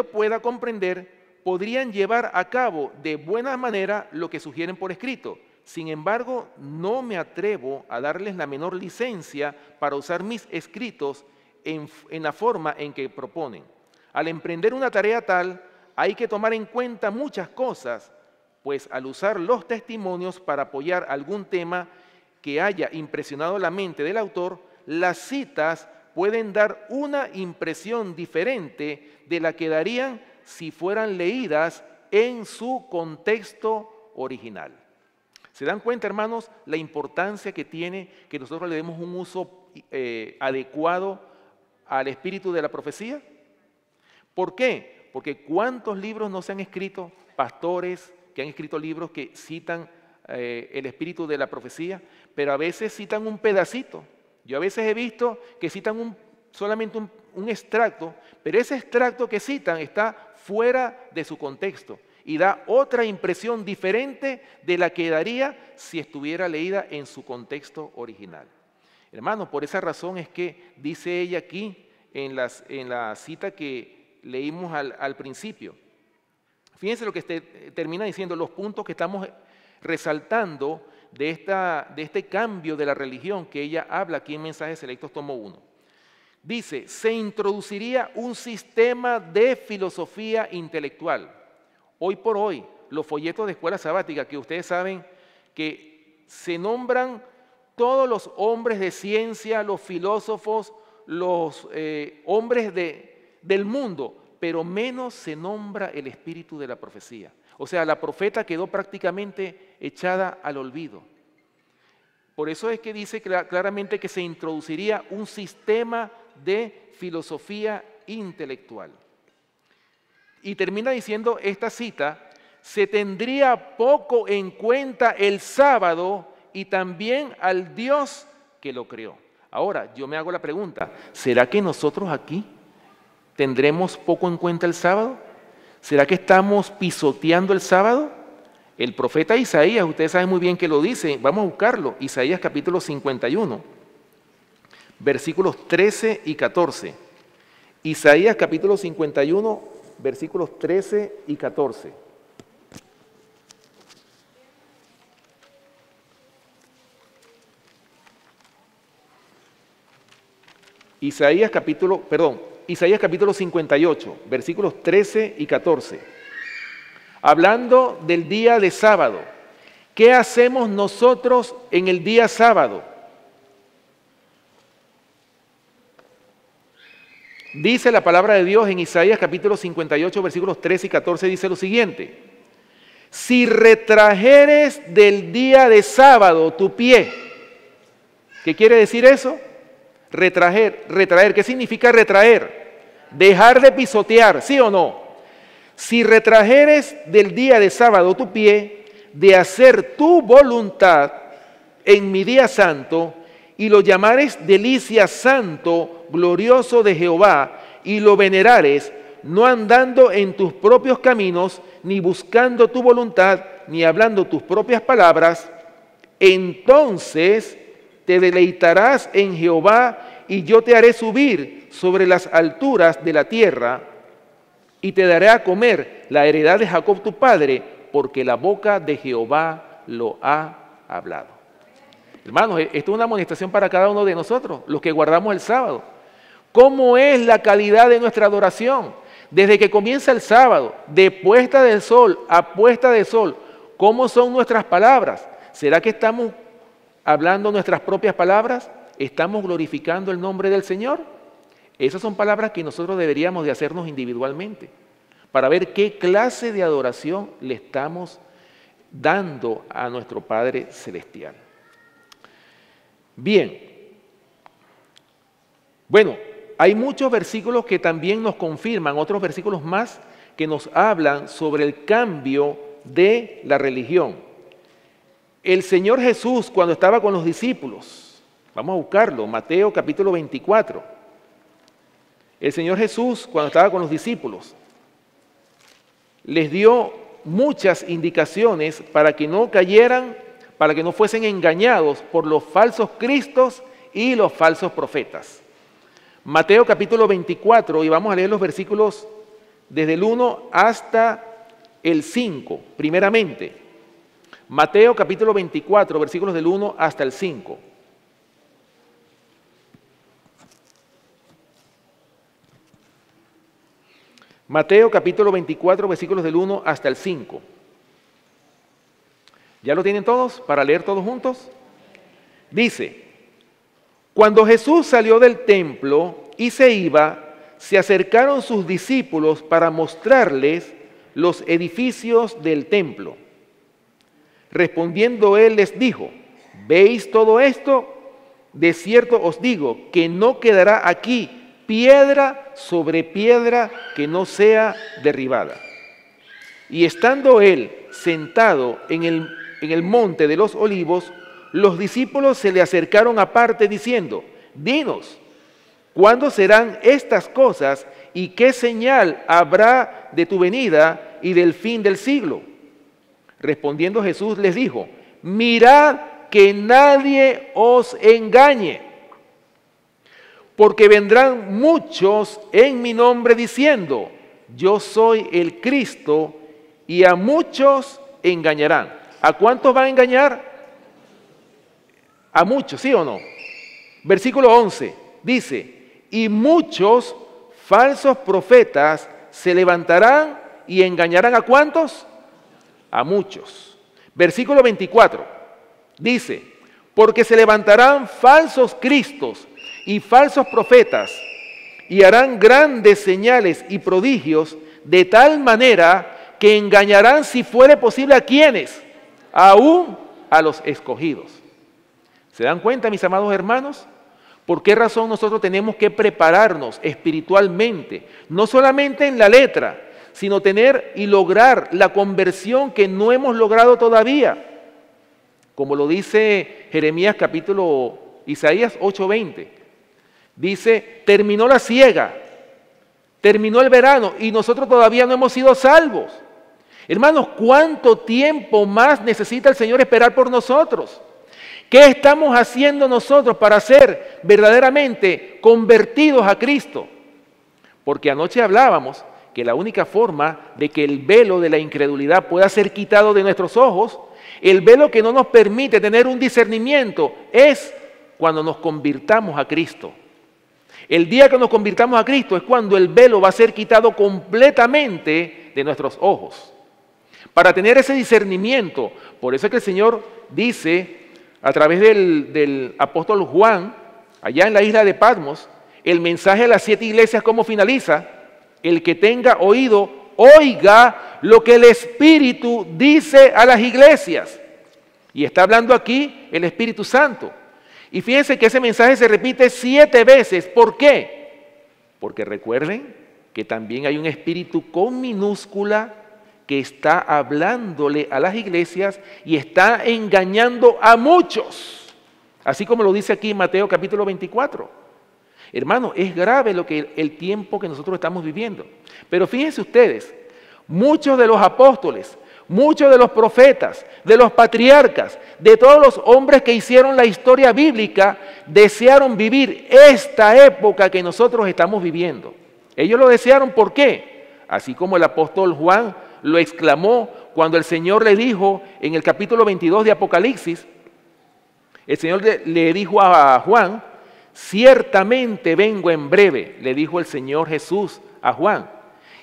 pueda comprender, podrían llevar a cabo de buena manera lo que sugieren por escrito. Sin embargo, no me atrevo a darles la menor licencia para usar mis escritos en la forma en que proponen. Al emprender una tarea tal, hay que tomar en cuenta muchas cosas, pues al usar los testimonios para apoyar algún tema que haya impresionado la mente del autor, las citas pueden dar una impresión diferente de la que darían si fueran leídas en su contexto original. ¿Se dan cuenta, hermanos, la importancia que tiene que nosotros le demos un uso adecuado al espíritu de la profecía? ¿Por qué? Porque ¿cuántos libros no se han escrito? Pastores que han escrito libros que citan el espíritu de la profecía, pero a veces citan un pedacito. Yo a veces he visto que citan solamente un extracto, pero ese extracto que citan está fuera de su contexto y da otra impresión diferente de la que daría si estuviera leída en su contexto original. Hermanos, por esa razón es que dice ella aquí en la cita que leímos al principio. Fíjense lo que termina diciendo, los puntos que estamos resaltando de este cambio de la religión que ella habla aquí en Mensajes Selectos, tomo 1. Dice, se introduciría un sistema de filosofía intelectual. Hoy por hoy, los folletos de escuela sabática, que ustedes saben que se nombran todos los hombres de ciencia, los filósofos, los hombres del mundo, pero menos se nombra el espíritu de la profecía. O sea, la profeta quedó prácticamente echada al olvido. Por eso es que dice claramente que se introduciría un sistema de filosofía intelectual. Y termina diciendo esta cita, se tendría poco en cuenta el sábado y también al Dios que lo creó. Ahora, yo me hago la pregunta, ¿será que nosotros aquí tendremos poco en cuenta el sábado? ¿Será que estamos pisoteando el sábado? El profeta Isaías, ustedes saben muy bien que lo dice, vamos a buscarlo, Isaías capítulo 51, versículos 13 y 14. Isaías capítulo 51, versículos 13 y 14. Isaías capítulo 58, versículos 13 y 14. Hablando del día de sábado. ¿Qué hacemos nosotros en el día sábado? Dice la palabra de Dios en Isaías capítulo 58, versículos 13 y 14, dice lo siguiente. Si retrajeres del día de sábado tu pie. ¿Qué quiere decir eso? Retraer. ¿Qué significa retraer? Dejar de pisotear, ¿sí o no? Si retrajeres del día de sábado tu pie, de hacer tu voluntad en mi día santo, y lo llamares delicia santo, glorioso de Jehová, y lo venerares, no andando en tus propios caminos, ni buscando tu voluntad, ni hablando tus propias palabras, entonces te deleitarás en Jehová, y yo te haré subir sobre las alturas de la tierra, y te daré a comer la heredad de Jacob tu padre, porque la boca de Jehová lo ha hablado. Hermanos, esto es una amonestación para cada uno de nosotros, los que guardamos el sábado. ¿Cómo es la calidad de nuestra adoración? Desde que comienza el sábado, de puesta del sol a puesta del sol, ¿cómo son nuestras palabras? ¿Será que estamos hablando nuestras propias palabras? ¿Estamos glorificando el nombre del Señor? Esas son palabras que nosotros deberíamos de hacernos individualmente, para ver qué clase de adoración le estamos dando a nuestro Padre Celestial. Bien, bueno, hay muchos versículos que también nos confirman, otros versículos más que nos hablan sobre el cambio de la religión. El Señor Jesús, cuando estaba con los discípulos, vamos a buscarlo, Mateo capítulo 24. El Señor Jesús, cuando estaba con los discípulos, les dio muchas indicaciones para que no cayeran, para que no fuesen engañados por los falsos cristos y los falsos profetas. Mateo capítulo 24, y vamos a leer los versículos desde el 1 hasta el 5, primeramente. Mateo capítulo 24, versículos del 1 hasta el 5. Mateo capítulo 24, versículos del 1 hasta el 5. ¿Ya lo tienen todos para leer todos juntos? Dice, cuando Jesús salió del templo y se iba, se acercaron sus discípulos para mostrarles los edificios del templo. Respondiendo él les dijo, ¿veis todo esto? De cierto os digo que no quedará aquí piedra sobre piedra que no sea derribada. Y estando él sentado en el monte de los olivos, los discípulos se le acercaron aparte diciendo, dinos, ¿cuándo serán estas cosas y qué señal habrá de tu venida y del fin del siglo? Respondiendo Jesús les dijo, mirad que nadie os engañe. Porque vendrán muchos en mi nombre diciendo, yo soy el Cristo, y a muchos engañarán. ¿A cuántos van a engañar? A muchos, ¿sí o no? Versículo 11 dice, y muchos falsos profetas se levantarán y engañarán ¿a cuántos? A muchos. Versículo 24 dice, porque se levantarán falsos cristos y falsos profetas, y harán grandes señales y prodigios, de tal manera que engañarán, si fuere posible, ¿a quiénes? Aún a los escogidos. ¿Se dan cuenta, mis amados hermanos? ¿Por qué razón nosotros tenemos que prepararnos espiritualmente? No solamente en la letra, sino tener y lograr la conversión que no hemos logrado todavía. Como lo dice Jeremías capítulo Isaías 8:20. Dice, terminó la siega, terminó el verano y nosotros todavía no hemos sido salvos. Hermanos, ¿cuánto tiempo más necesita el Señor esperar por nosotros? ¿Qué estamos haciendo nosotros para ser verdaderamente convertidos a Cristo? Porque anoche hablábamos que la única forma de que el velo de la incredulidad pueda ser quitado de nuestros ojos, el velo que no nos permite tener un discernimiento, es cuando nos convirtamos a Cristo. El día que nos convirtamos a Cristo es cuando el velo va a ser quitado completamente de nuestros ojos. Para tener ese discernimiento, por eso es que el Señor dice a través del apóstol Juan, allá en la isla de Patmos, el mensaje a las 7 iglesias, ¿cómo finaliza? El que tenga oído, oiga lo que el Espíritu dice a las iglesias. Y está hablando aquí el Espíritu Santo. Y fíjense que ese mensaje se repite 7 veces. ¿Por qué? Porque recuerden que también hay un espíritu con minúscula que está hablándole a las iglesias y está engañando a muchos. Así como lo dice aquí en Mateo capítulo 24. Hermano, es grave el tiempo que nosotros estamos viviendo. Pero fíjense ustedes, muchos de los apóstoles, muchos de los profetas, de los patriarcas, de todos los hombres que hicieron la historia bíblica, desearon vivir esta época que nosotros estamos viviendo. Ellos lo desearon, ¿por qué? Así como el apóstol Juan lo exclamó cuando el Señor le dijo en el capítulo 22 de Apocalipsis, el Señor le dijo a Juan, ciertamente vengo en breve, le dijo el Señor Jesús a Juan.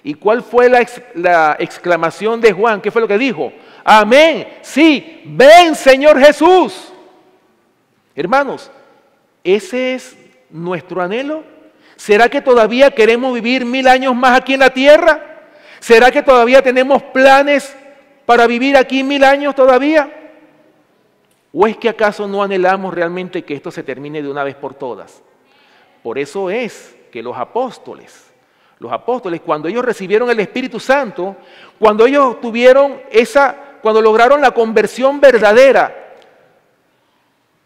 ¿Y cuál fue la exclamación de Juan? ¿Qué fue lo que dijo? Amén, sí, ven Señor Jesús. Hermanos, ¿ese es nuestro anhelo? ¿Será que todavía queremos vivir 1000 años más aquí en la tierra? ¿Será que todavía tenemos planes para vivir aquí 1000 años todavía? ¿O es que acaso no anhelamos realmente que esto se termine de una vez por todas? Por eso es que los apóstoles, cuando ellos recibieron el Espíritu Santo, cuando ellos cuando lograron la conversión verdadera,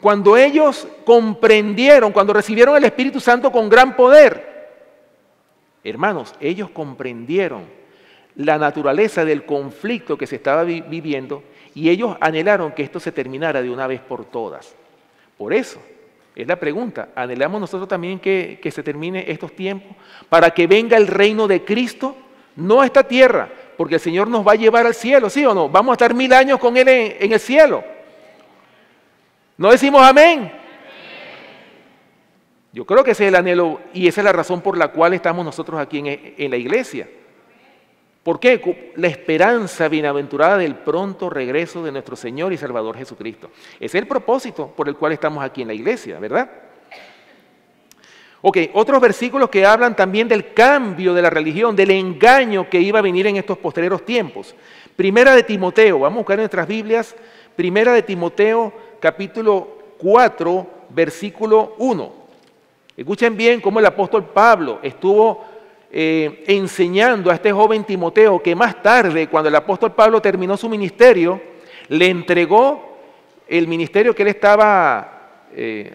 cuando ellos comprendieron, cuando recibieron el Espíritu Santo con gran poder, hermanos, ellos comprendieron la naturaleza del conflicto que se estaba viviendo y ellos anhelaron que esto se terminara de una vez por todas. Por eso es la pregunta, ¿anhelamos nosotros también que se termine estos tiempos para que venga el reino de Cristo? No a esta tierra, porque el Señor nos va a llevar al cielo, ¿sí o no? Vamos a estar 1000 años con Él en el cielo. ¿No decimos amén? Yo creo que ese es el anhelo y esa es la razón por la cual estamos nosotros aquí en la iglesia. ¿Por qué? La esperanza bienaventurada del pronto regreso de nuestro Señor y Salvador Jesucristo. Ese es el propósito por el cual estamos aquí en la iglesia, ¿verdad? Ok, otros versículos que hablan también del cambio de la religión, del engaño que iba a venir en estos postreros tiempos. Primera de Timoteo, vamos a buscar en nuestras Biblias, Primera de Timoteo, capítulo 4, versículo 1. Escuchen bien cómo el apóstol Pablo estuvo enseñando a este joven Timoteo, que más tarde, cuando el apóstol Pablo terminó su ministerio, le entregó el ministerio que él estaba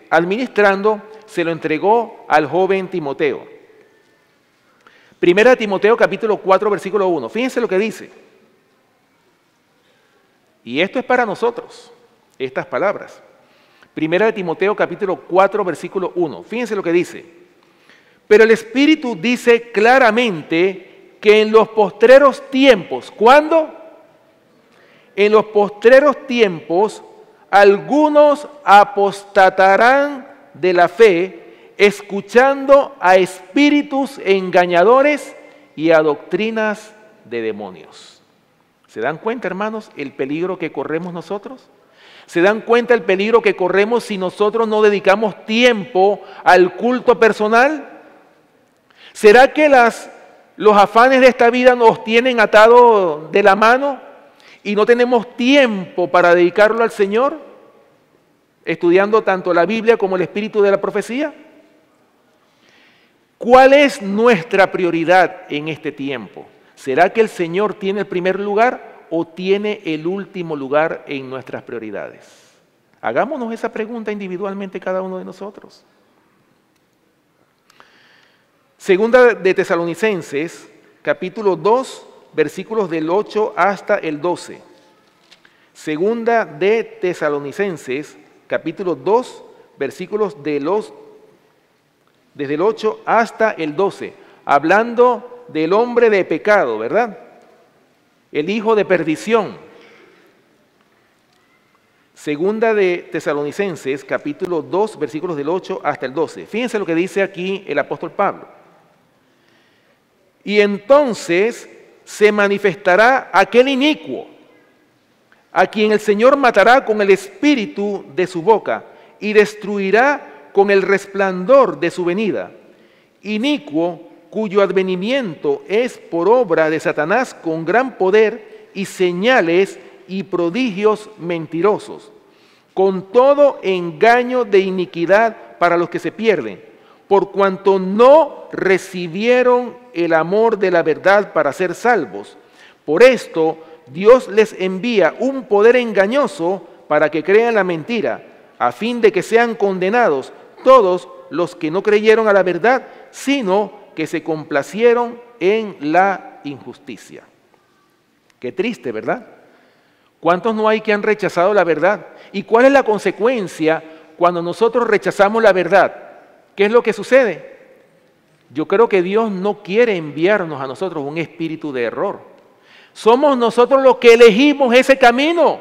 administrando, se lo entregó al joven Timoteo. Primera de Timoteo capítulo 4 versículo 1, fíjense lo que dice. Y esto es para nosotros, estas palabras. Primera de Timoteo capítulo 4 versículo 1, fíjense lo que dice. Pero el Espíritu dice claramente que en los postreros tiempos, ¿cuándo? En los postreros tiempos, algunos apostatarán de la fe, escuchando a espíritus engañadores y a doctrinas de demonios. ¿Se dan cuenta, hermanos, el peligro que corremos nosotros? ¿Se dan cuenta el peligro que corremos si nosotros no dedicamos tiempo al culto personal? ¿Será que los afanes de esta vida nos tienen atados de la mano y no tenemos tiempo para dedicarlo al Señor? Estudiando tanto la Biblia como el espíritu de la profecía. ¿Cuál es nuestra prioridad en este tiempo? ¿Será que el Señor tiene el primer lugar o tiene el último lugar en nuestras prioridades? Hagámonos esa pregunta individualmente cada uno de nosotros. Segunda de Tesalonicenses, capítulo 2, versículos del 8 hasta el 12. Segunda de Tesalonicenses, capítulo 2, versículos desde el 8 hasta el 12, hablando del hombre de pecado, ¿verdad? El hijo de perdición. Segunda de Tesalonicenses, capítulo 2, versículos del 8 hasta el 12. Fíjense lo que dice aquí el apóstol Pablo. Y entonces se manifestará aquel inicuo, a quien el Señor matará con el espíritu de su boca y destruirá con el resplandor de su venida. Inicuo, cuyo advenimiento es por obra de Satanás con gran poder y señales y prodigios mentirosos, con todo engaño de iniquidad para los que se pierden, por cuanto no recibieron el amor de la verdad para ser salvos. Por esto Dios les envía un poder engañoso para que crean la mentira, a fin de que sean condenados todos los que no creyeron a la verdad, sino que se complacieron en la injusticia. Qué triste, ¿verdad? ¿Cuántos no hay que han rechazado la verdad? ¿Y cuál es la consecuencia cuando nosotros rechazamos la verdad? ¿Qué es lo que sucede? Yo creo que Dios no quiere enviarnos a nosotros un espíritu de error. Somos nosotros los que elegimos ese camino.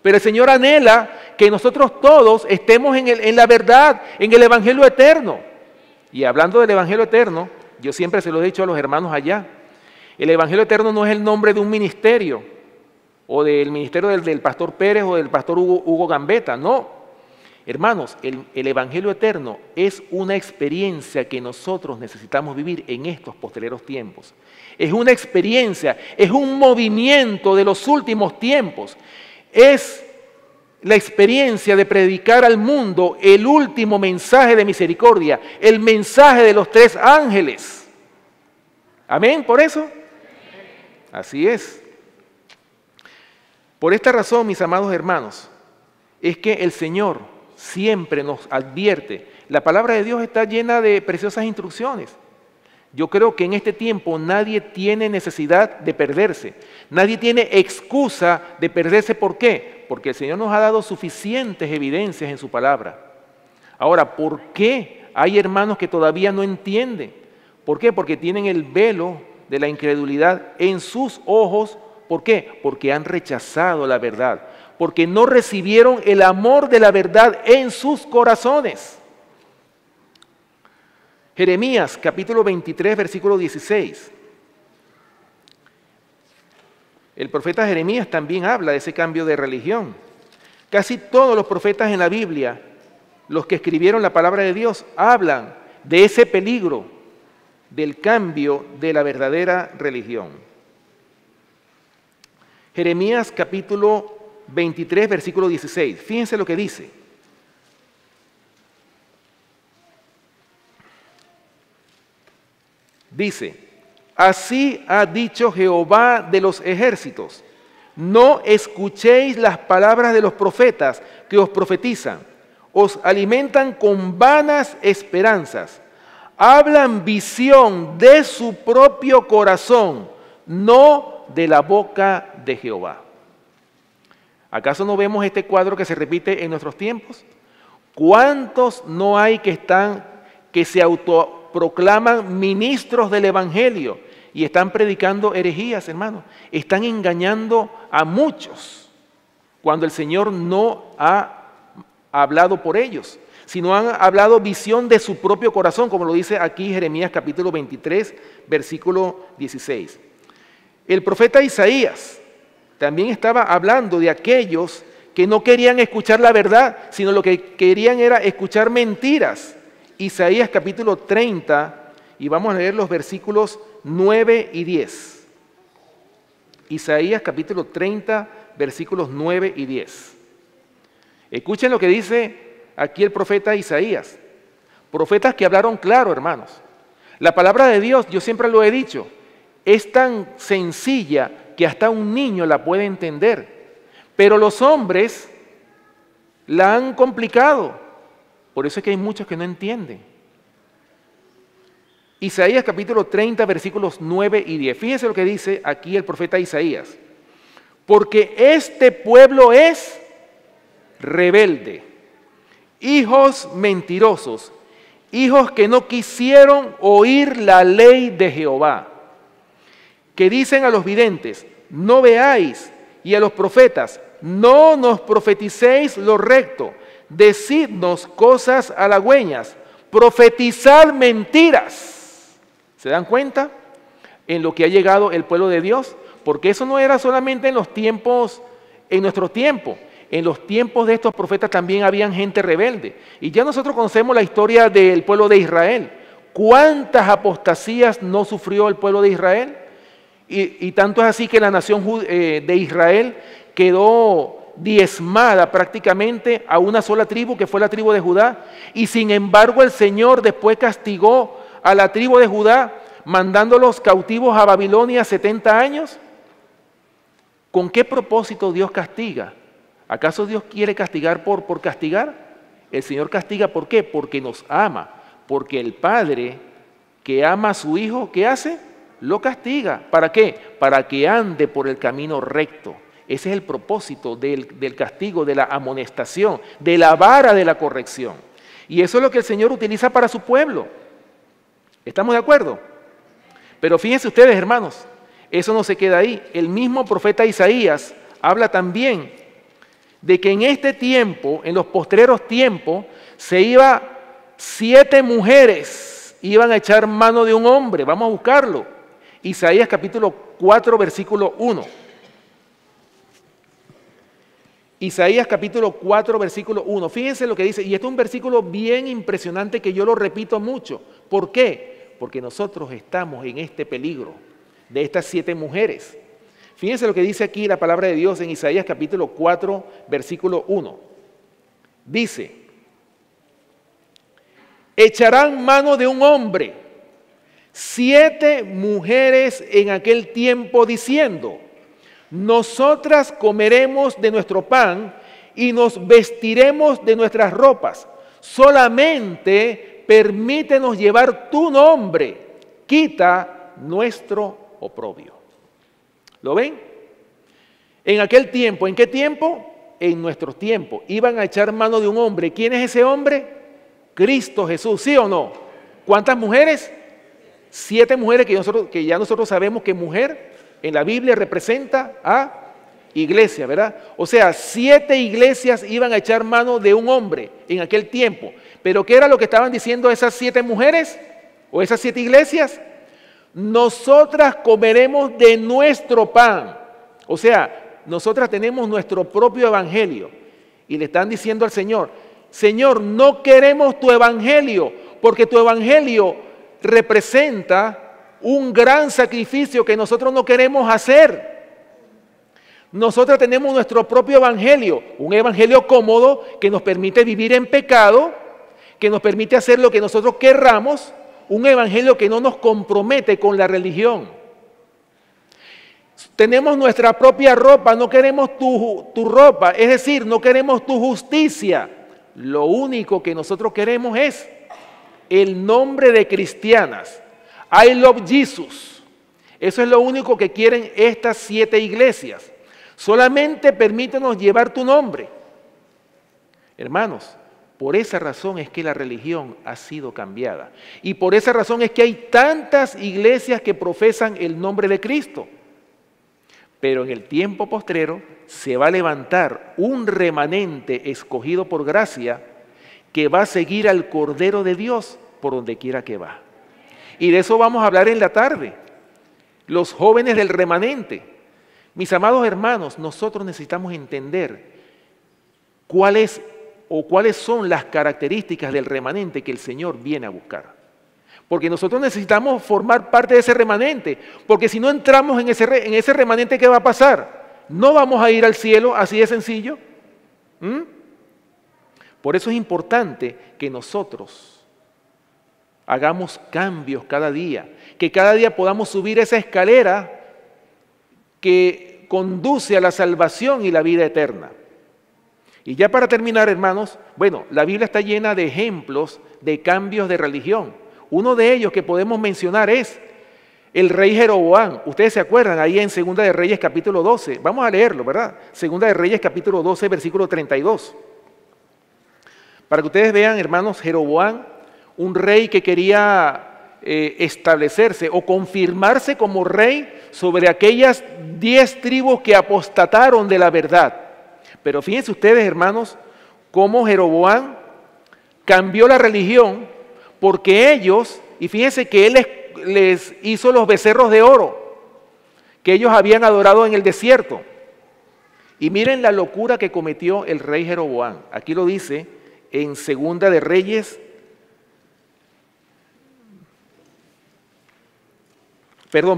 Pero el Señor anhela que nosotros todos estemos en la verdad, en el Evangelio eterno. Y hablando del Evangelio eterno, yo siempre se lo he dicho a los hermanos allá, el Evangelio eterno no es el nombre de un ministerio, o del ministerio del pastor Pérez o del pastor Hugo Gambetta, no. Hermanos, el Evangelio eterno es una experiencia que nosotros necesitamos vivir en estos posteriores tiempos. Es una experiencia, es un movimiento de los últimos tiempos. Es la experiencia de predicar al mundo el último mensaje de misericordia, el mensaje de los 3 ángeles. ¿Amén? ¿Por eso? Así es. Por esta razón, mis amados hermanos, es que el Señor siempre nos advierte. La palabra de Dios está llena de preciosas instrucciones. Yo creo que en este tiempo nadie tiene necesidad de perderse. Nadie tiene excusa de perderse. ¿Por qué? Porque el Señor nos ha dado suficientes evidencias en su palabra. Ahora, ¿por qué hay hermanos que todavía no entienden? ¿Por qué? Porque tienen el velo de la incredulidad en sus ojos. ¿Por qué? Porque han rechazado la verdad. Porque no recibieron el amor de la verdad en sus corazones. Jeremías capítulo 23, versículo 16. El profeta Jeremías también habla de ese cambio de religión. Casi todos los profetas en la Biblia, los que escribieron la palabra de Dios, hablan de ese peligro del cambio de la verdadera religión. Jeremías capítulo 23, versículo 16. Fíjense lo que dice. Dice, así ha dicho Jehová de los ejércitos, no escuchéis las palabras de los profetas que os profetizan, os alimentan con vanas esperanzas, hablan visión de su propio corazón, no de la boca de Jehová. ¿Acaso no vemos este cuadro que se repite en nuestros tiempos? ¿Cuántos no hay que se autoproclaman ministros del Evangelio y están predicando herejías, hermanos? Están engañando a muchos cuando el Señor no ha hablado por ellos, sino han hablado visión de su propio corazón, como lo dice aquí Jeremías capítulo 23, versículo 16. El profeta Isaías también estaba hablando de aquellos que no querían escuchar la verdad, sino lo que querían era escuchar mentiras. Isaías capítulo 30, y vamos a leer los versículos 9 y 10. Isaías capítulo 30, versículos 9 y 10. Escuchen lo que dice aquí el profeta Isaías. Profetas que hablaron claro, hermanos. La palabra de Dios, yo siempre lo he dicho, es tan sencilla que hasta un niño la puede entender. Pero los hombres la han complicado. Por eso es que hay muchos que no entienden. Isaías capítulo 30, versículos 9 y 10. Fíjense lo que dice aquí el profeta Isaías. Porque este pueblo es rebelde, hijos mentirosos, hijos que no quisieron oír la ley de Jehová, que dicen a los videntes, no veáis, y a los profetas, no nos profeticéis lo recto, decidnos cosas halagüeñas, profetizad mentiras. ¿Se dan cuenta en lo que ha llegado el pueblo de Dios? Porque eso no era solamente en los tiempos, en nuestro tiempo. En los tiempos de estos profetas también habían gente rebelde. Y ya nosotros conocemos la historia del pueblo de Israel. ¿Cuántas apostasías no sufrió el pueblo de Israel? Y tanto es así que la nación de Israel quedó diezmada prácticamente a una sola tribu, que fue la tribu de Judá. Y sin embargo el Señor después castigó a la tribu de Judá, mandándolos cautivos a Babilonia 70 años. ¿Con qué propósito Dios castiga? ¿Acaso Dios quiere castigar por castigar? El Señor castiga ¿por qué? Porque nos ama. Porque el Padre que ama a su Hijo, ¿qué hace? Lo castiga. ¿Para qué? Para que ande por el camino recto. Ese es el propósito del castigo, de la amonestación, de la vara de la corrección. Y eso es lo que el Señor utiliza para su pueblo. ¿Estamos de acuerdo? Pero fíjense ustedes, hermanos, eso no se queda ahí. El mismo profeta Isaías habla también de que en este tiempo, en los postreros tiempos, 7 mujeres iban a echar mano de un hombre. Vamos a buscarlo. Isaías capítulo 4, versículo 1. Isaías capítulo 4, versículo 1. Fíjense lo que dice, y este es un versículo bien impresionante que yo lo repito mucho. ¿Por qué? Porque nosotros estamos en este peligro de estas 7 mujeres. Fíjense lo que dice aquí la palabra de Dios en Isaías capítulo 4, versículo 1. Dice, echarán mano de un hombre, 7 mujeres en aquel tiempo diciendo, nosotras comeremos de nuestro pan y nos vestiremos de nuestras ropas. Solamente permítenos llevar tu nombre, quita nuestro oprobio. ¿Lo ven? En aquel tiempo, ¿en qué tiempo? En nuestro tiempo. Iban a echar mano de un hombre. ¿Quién es ese hombre? Cristo Jesús, ¿sí o no? ¿Cuántas mujeres? 7 mujeres que ya nosotros sabemos que mujer en la Biblia representa a iglesia, ¿verdad? O sea, 7 iglesias iban a echar mano de un hombre en aquel tiempo. ¿Pero qué era lo que estaban diciendo esas 7 mujeres o esas 7 iglesias? Nosotras comeremos de nuestro pan. O sea, nosotras tenemos nuestro propio evangelio. Y le están diciendo al Señor, Señor, no queremos tu evangelio, porque tu evangelio representa un gran sacrificio que nosotros no queremos hacer. Nosotros tenemos nuestro propio evangelio, un evangelio cómodo que nos permite vivir en pecado, que nos permite hacer lo que nosotros querramos, un evangelio que no nos compromete con la religión. Tenemos nuestra propia ropa, no queremos tu ropa, es decir, no queremos tu justicia. Lo único que nosotros queremos es el nombre de cristianas. I love Jesus. Eso es lo único que quieren estas 7 iglesias. Solamente permítenos llevar tu nombre. Hermanos, por esa razón es que la religión ha sido cambiada. Y por esa razón es que hay tantas iglesias que profesan el nombre de Cristo. Pero en el tiempo postrero se va a levantar un remanente escogido por gracia que va a seguir al Cordero de Dios por donde quiera que va. Y de eso vamos a hablar en la tarde. Los jóvenes del remanente. Mis amados hermanos, nosotros necesitamos entender cuáles son las características del remanente que el Señor viene a buscar. Porque nosotros necesitamos formar parte de ese remanente. Porque si no entramos en ese remanente, ¿qué va a pasar? No vamos a ir al cielo, así de sencillo. Por eso es importante que nosotros hagamos cambios cada día, que cada día podamos subir esa escalera que conduce a la salvación y la vida eterna. Y ya para terminar, hermanos, bueno, la Biblia está llena de ejemplos de cambios de religión. Uno de ellos que podemos mencionar es el rey Jeroboam. Ustedes se acuerdan ahí en Segunda de Reyes capítulo 12. Vamos a leerlo, ¿verdad? Segunda de Reyes capítulo 12, versículo 32. Para que ustedes vean, hermanos, Jeroboam, un rey que quería establecerse o confirmarse como rey sobre aquellas 10 tribus que apostataron de la verdad. Pero fíjense ustedes, hermanos, cómo Jeroboam cambió la religión porque ellos, y fíjense que él les hizo los becerros de oro que ellos habían adorado en el desierto. Y miren la locura que cometió el rey Jeroboam. Aquí lo dice en Segunda de Reyes,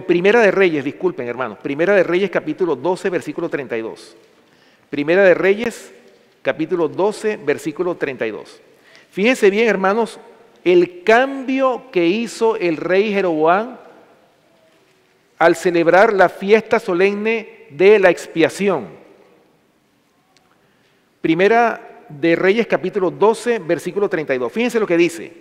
Primera de Reyes, disculpen hermanos, Primera de Reyes capítulo 12, versículo 32. Primera de Reyes capítulo 12, versículo 32. Fíjense bien, hermanos, el cambio que hizo el rey Jeroboam al celebrar la fiesta solemne de la expiación. Primera de Reyes capítulo 12, versículo 32. Fíjense lo que dice.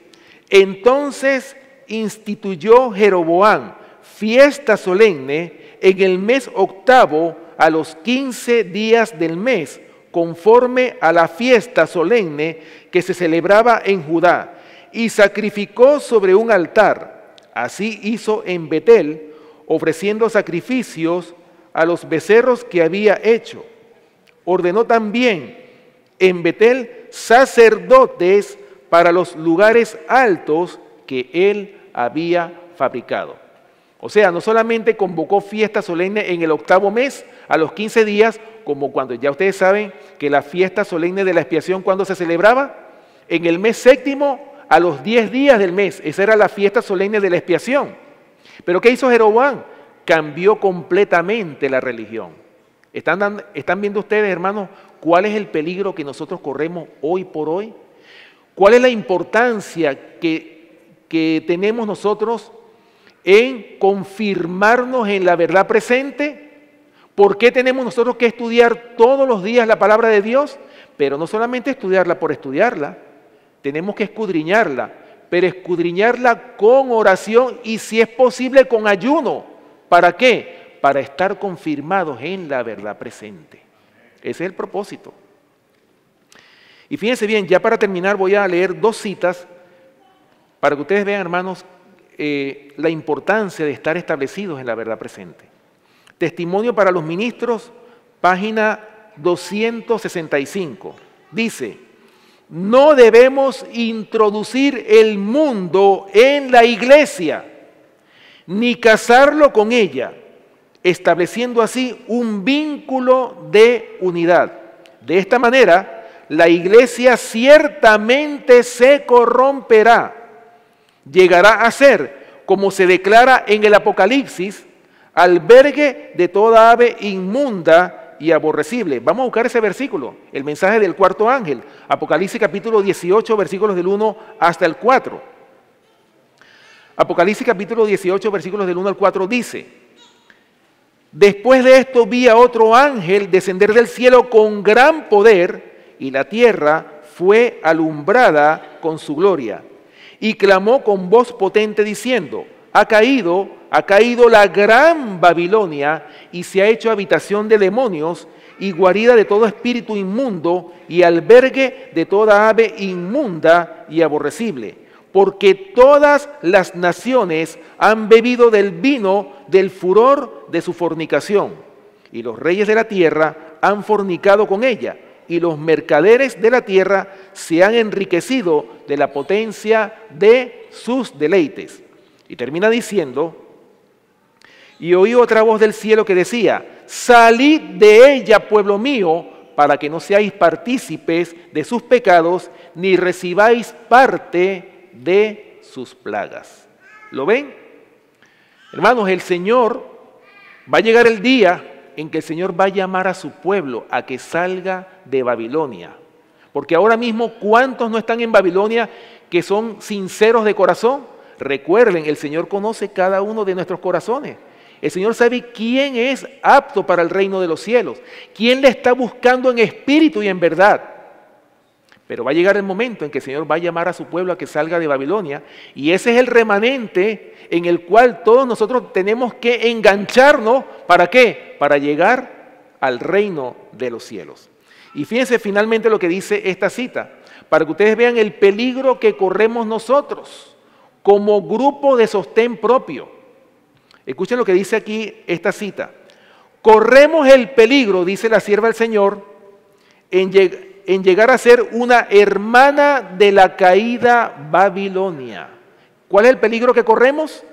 Entonces instituyó Jeroboam fiesta solemne en el mes octavo a los 15 días del mes, conforme a la fiesta solemne que se celebraba en Judá, y sacrificó sobre un altar. Así hizo en Betel, ofreciendo sacrificios a los becerros que había hecho. Ordenó también en Betel sacerdotes para los lugares altos que él había fabricado. O sea, no solamente convocó fiesta solemne en el octavo mes, a los 15 días, como cuando ya ustedes saben que la fiesta solemne de la expiación, ¿cuándo se celebraba? En el mes séptimo, a los 10 días del mes. Esa era la fiesta solemne de la expiación. Pero ¿qué hizo Jeroboam? Cambió completamente la religión. ¿Están viendo ustedes, hermanos, cuál es el peligro que nosotros corremos hoy por hoy? ¿Cuál es la importancia que tenemos nosotros en confirmarnos en la verdad presente? ¿Por qué tenemos nosotros que estudiar todos los días la palabra de Dios? Pero no solamente estudiarla por estudiarla, tenemos que escudriñarla, pero escudriñarla con oración y si es posible con ayuno. ¿Para qué? Para estar confirmados en la verdad presente. Ese es el propósito. Y fíjense bien, ya para terminar voy a leer 2 citas para que ustedes vean, hermanos, la importancia de estar establecidos en la verdad presente. Testimonio para los ministros, página 265. Dice, no debemos introducir el mundo en la iglesia, ni casarlo con ella, estableciendo así un vínculo de unidad. De esta manera, la iglesia ciertamente se corromperá. Llegará a ser, como se declara en el Apocalipsis, albergue de toda ave inmunda y aborrecible. Vamos a buscar ese versículo, el mensaje del cuarto ángel, Apocalipsis capítulo 18, versículos del 1 hasta el 4. Apocalipsis capítulo 18, versículos del 1 al 4 dice, después de esto vi a otro ángel descender del cielo con gran poder, y la tierra fue alumbrada con su gloria. Y clamó con voz potente diciendo, ha caído la gran Babilonia y se ha hecho habitación de demonios y guarida de todo espíritu inmundo y albergue de toda ave inmunda y aborrecible. Porque todas las naciones han bebido del vino del furor de su fornicación. Y los reyes de la tierra han fornicado con ella. Y los mercaderes de la tierra se han enriquecido de la potencia de sus deleites. Y termina diciendo, y oí otra voz del cielo que decía, salid de ella, pueblo mío, para que no seáis partícipes de sus pecados, ni recibáis parte de sus plagas. ¿Lo ven? Hermanos, el Señor, va a llegar el día en que el Señor va a llamar a su pueblo a que salga de Babilonia. Porque ahora mismo, ¿cuántos no están en Babilonia que son sinceros de corazón? Recuerden, el Señor conoce cada uno de nuestros corazones. El Señor sabe quién es apto para el reino de los cielos, quién le está buscando en espíritu y en verdad. Pero va a llegar el momento en que el Señor va a llamar a su pueblo a que salga de Babilonia, y ese es el remanente en el cual todos nosotros tenemos que engancharnos. ¿Para qué? Para llegar al reino de los cielos. Y fíjense finalmente lo que dice esta cita, para que ustedes vean el peligro que corremos nosotros como grupo de sostén propio. Escuchen lo que dice aquí esta cita. Corremos el peligro, dice la sierva del Señor, en llegar a ser una hermana de la caída Babilonia. ¿Cuál es el peligro que corremos?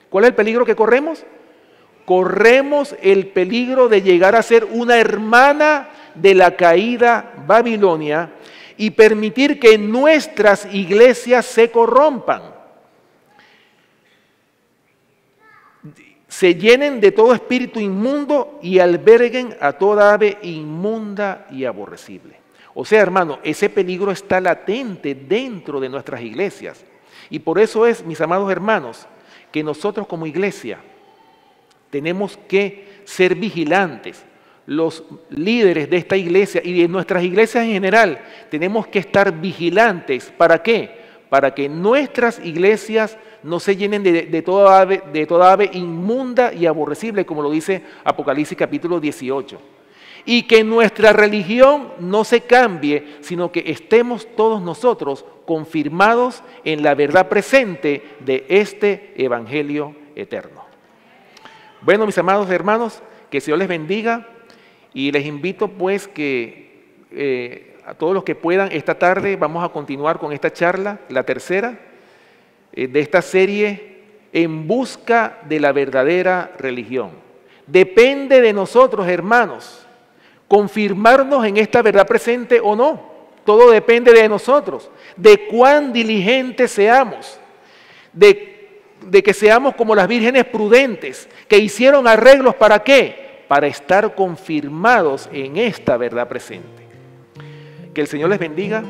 ¿Cuál es el peligro que corremos? Corremos el peligro de llegar a ser una hermana de la caída Babilonia y permitir que nuestras iglesias se corrompan, se llenen de todo espíritu inmundo y alberguen a toda ave inmunda y aborrecible. O sea, hermano, ese peligro está latente dentro de nuestras iglesias. Y por eso es, mis amados hermanos, que nosotros como iglesia tenemos que ser vigilantes. Los líderes de esta iglesia y de nuestras iglesias en general tenemos que estar vigilantes. ¿Para qué? Para que nuestras iglesias no se llenen de toda ave inmunda y aborrecible, como lo dice Apocalipsis capítulo 18. Y que nuestra religión no se cambie, sino que estemos todos nosotros confirmados en la verdad presente de este evangelio eterno. Bueno, mis amados hermanos, que el Señor les bendiga y les invito pues que a todos los que puedan esta tarde vamos a continuar con esta charla, la tercera de esta serie, En busca de la verdadera religión. Depende de nosotros, hermanos, confirmarnos en esta verdad presente o no. Todo depende de nosotros, de cuán diligentes seamos, de que seamos como las vírgenes prudentes, que hicieron arreglos ¿para qué? Para estar confirmados en esta verdad presente. Que el Señor les bendiga.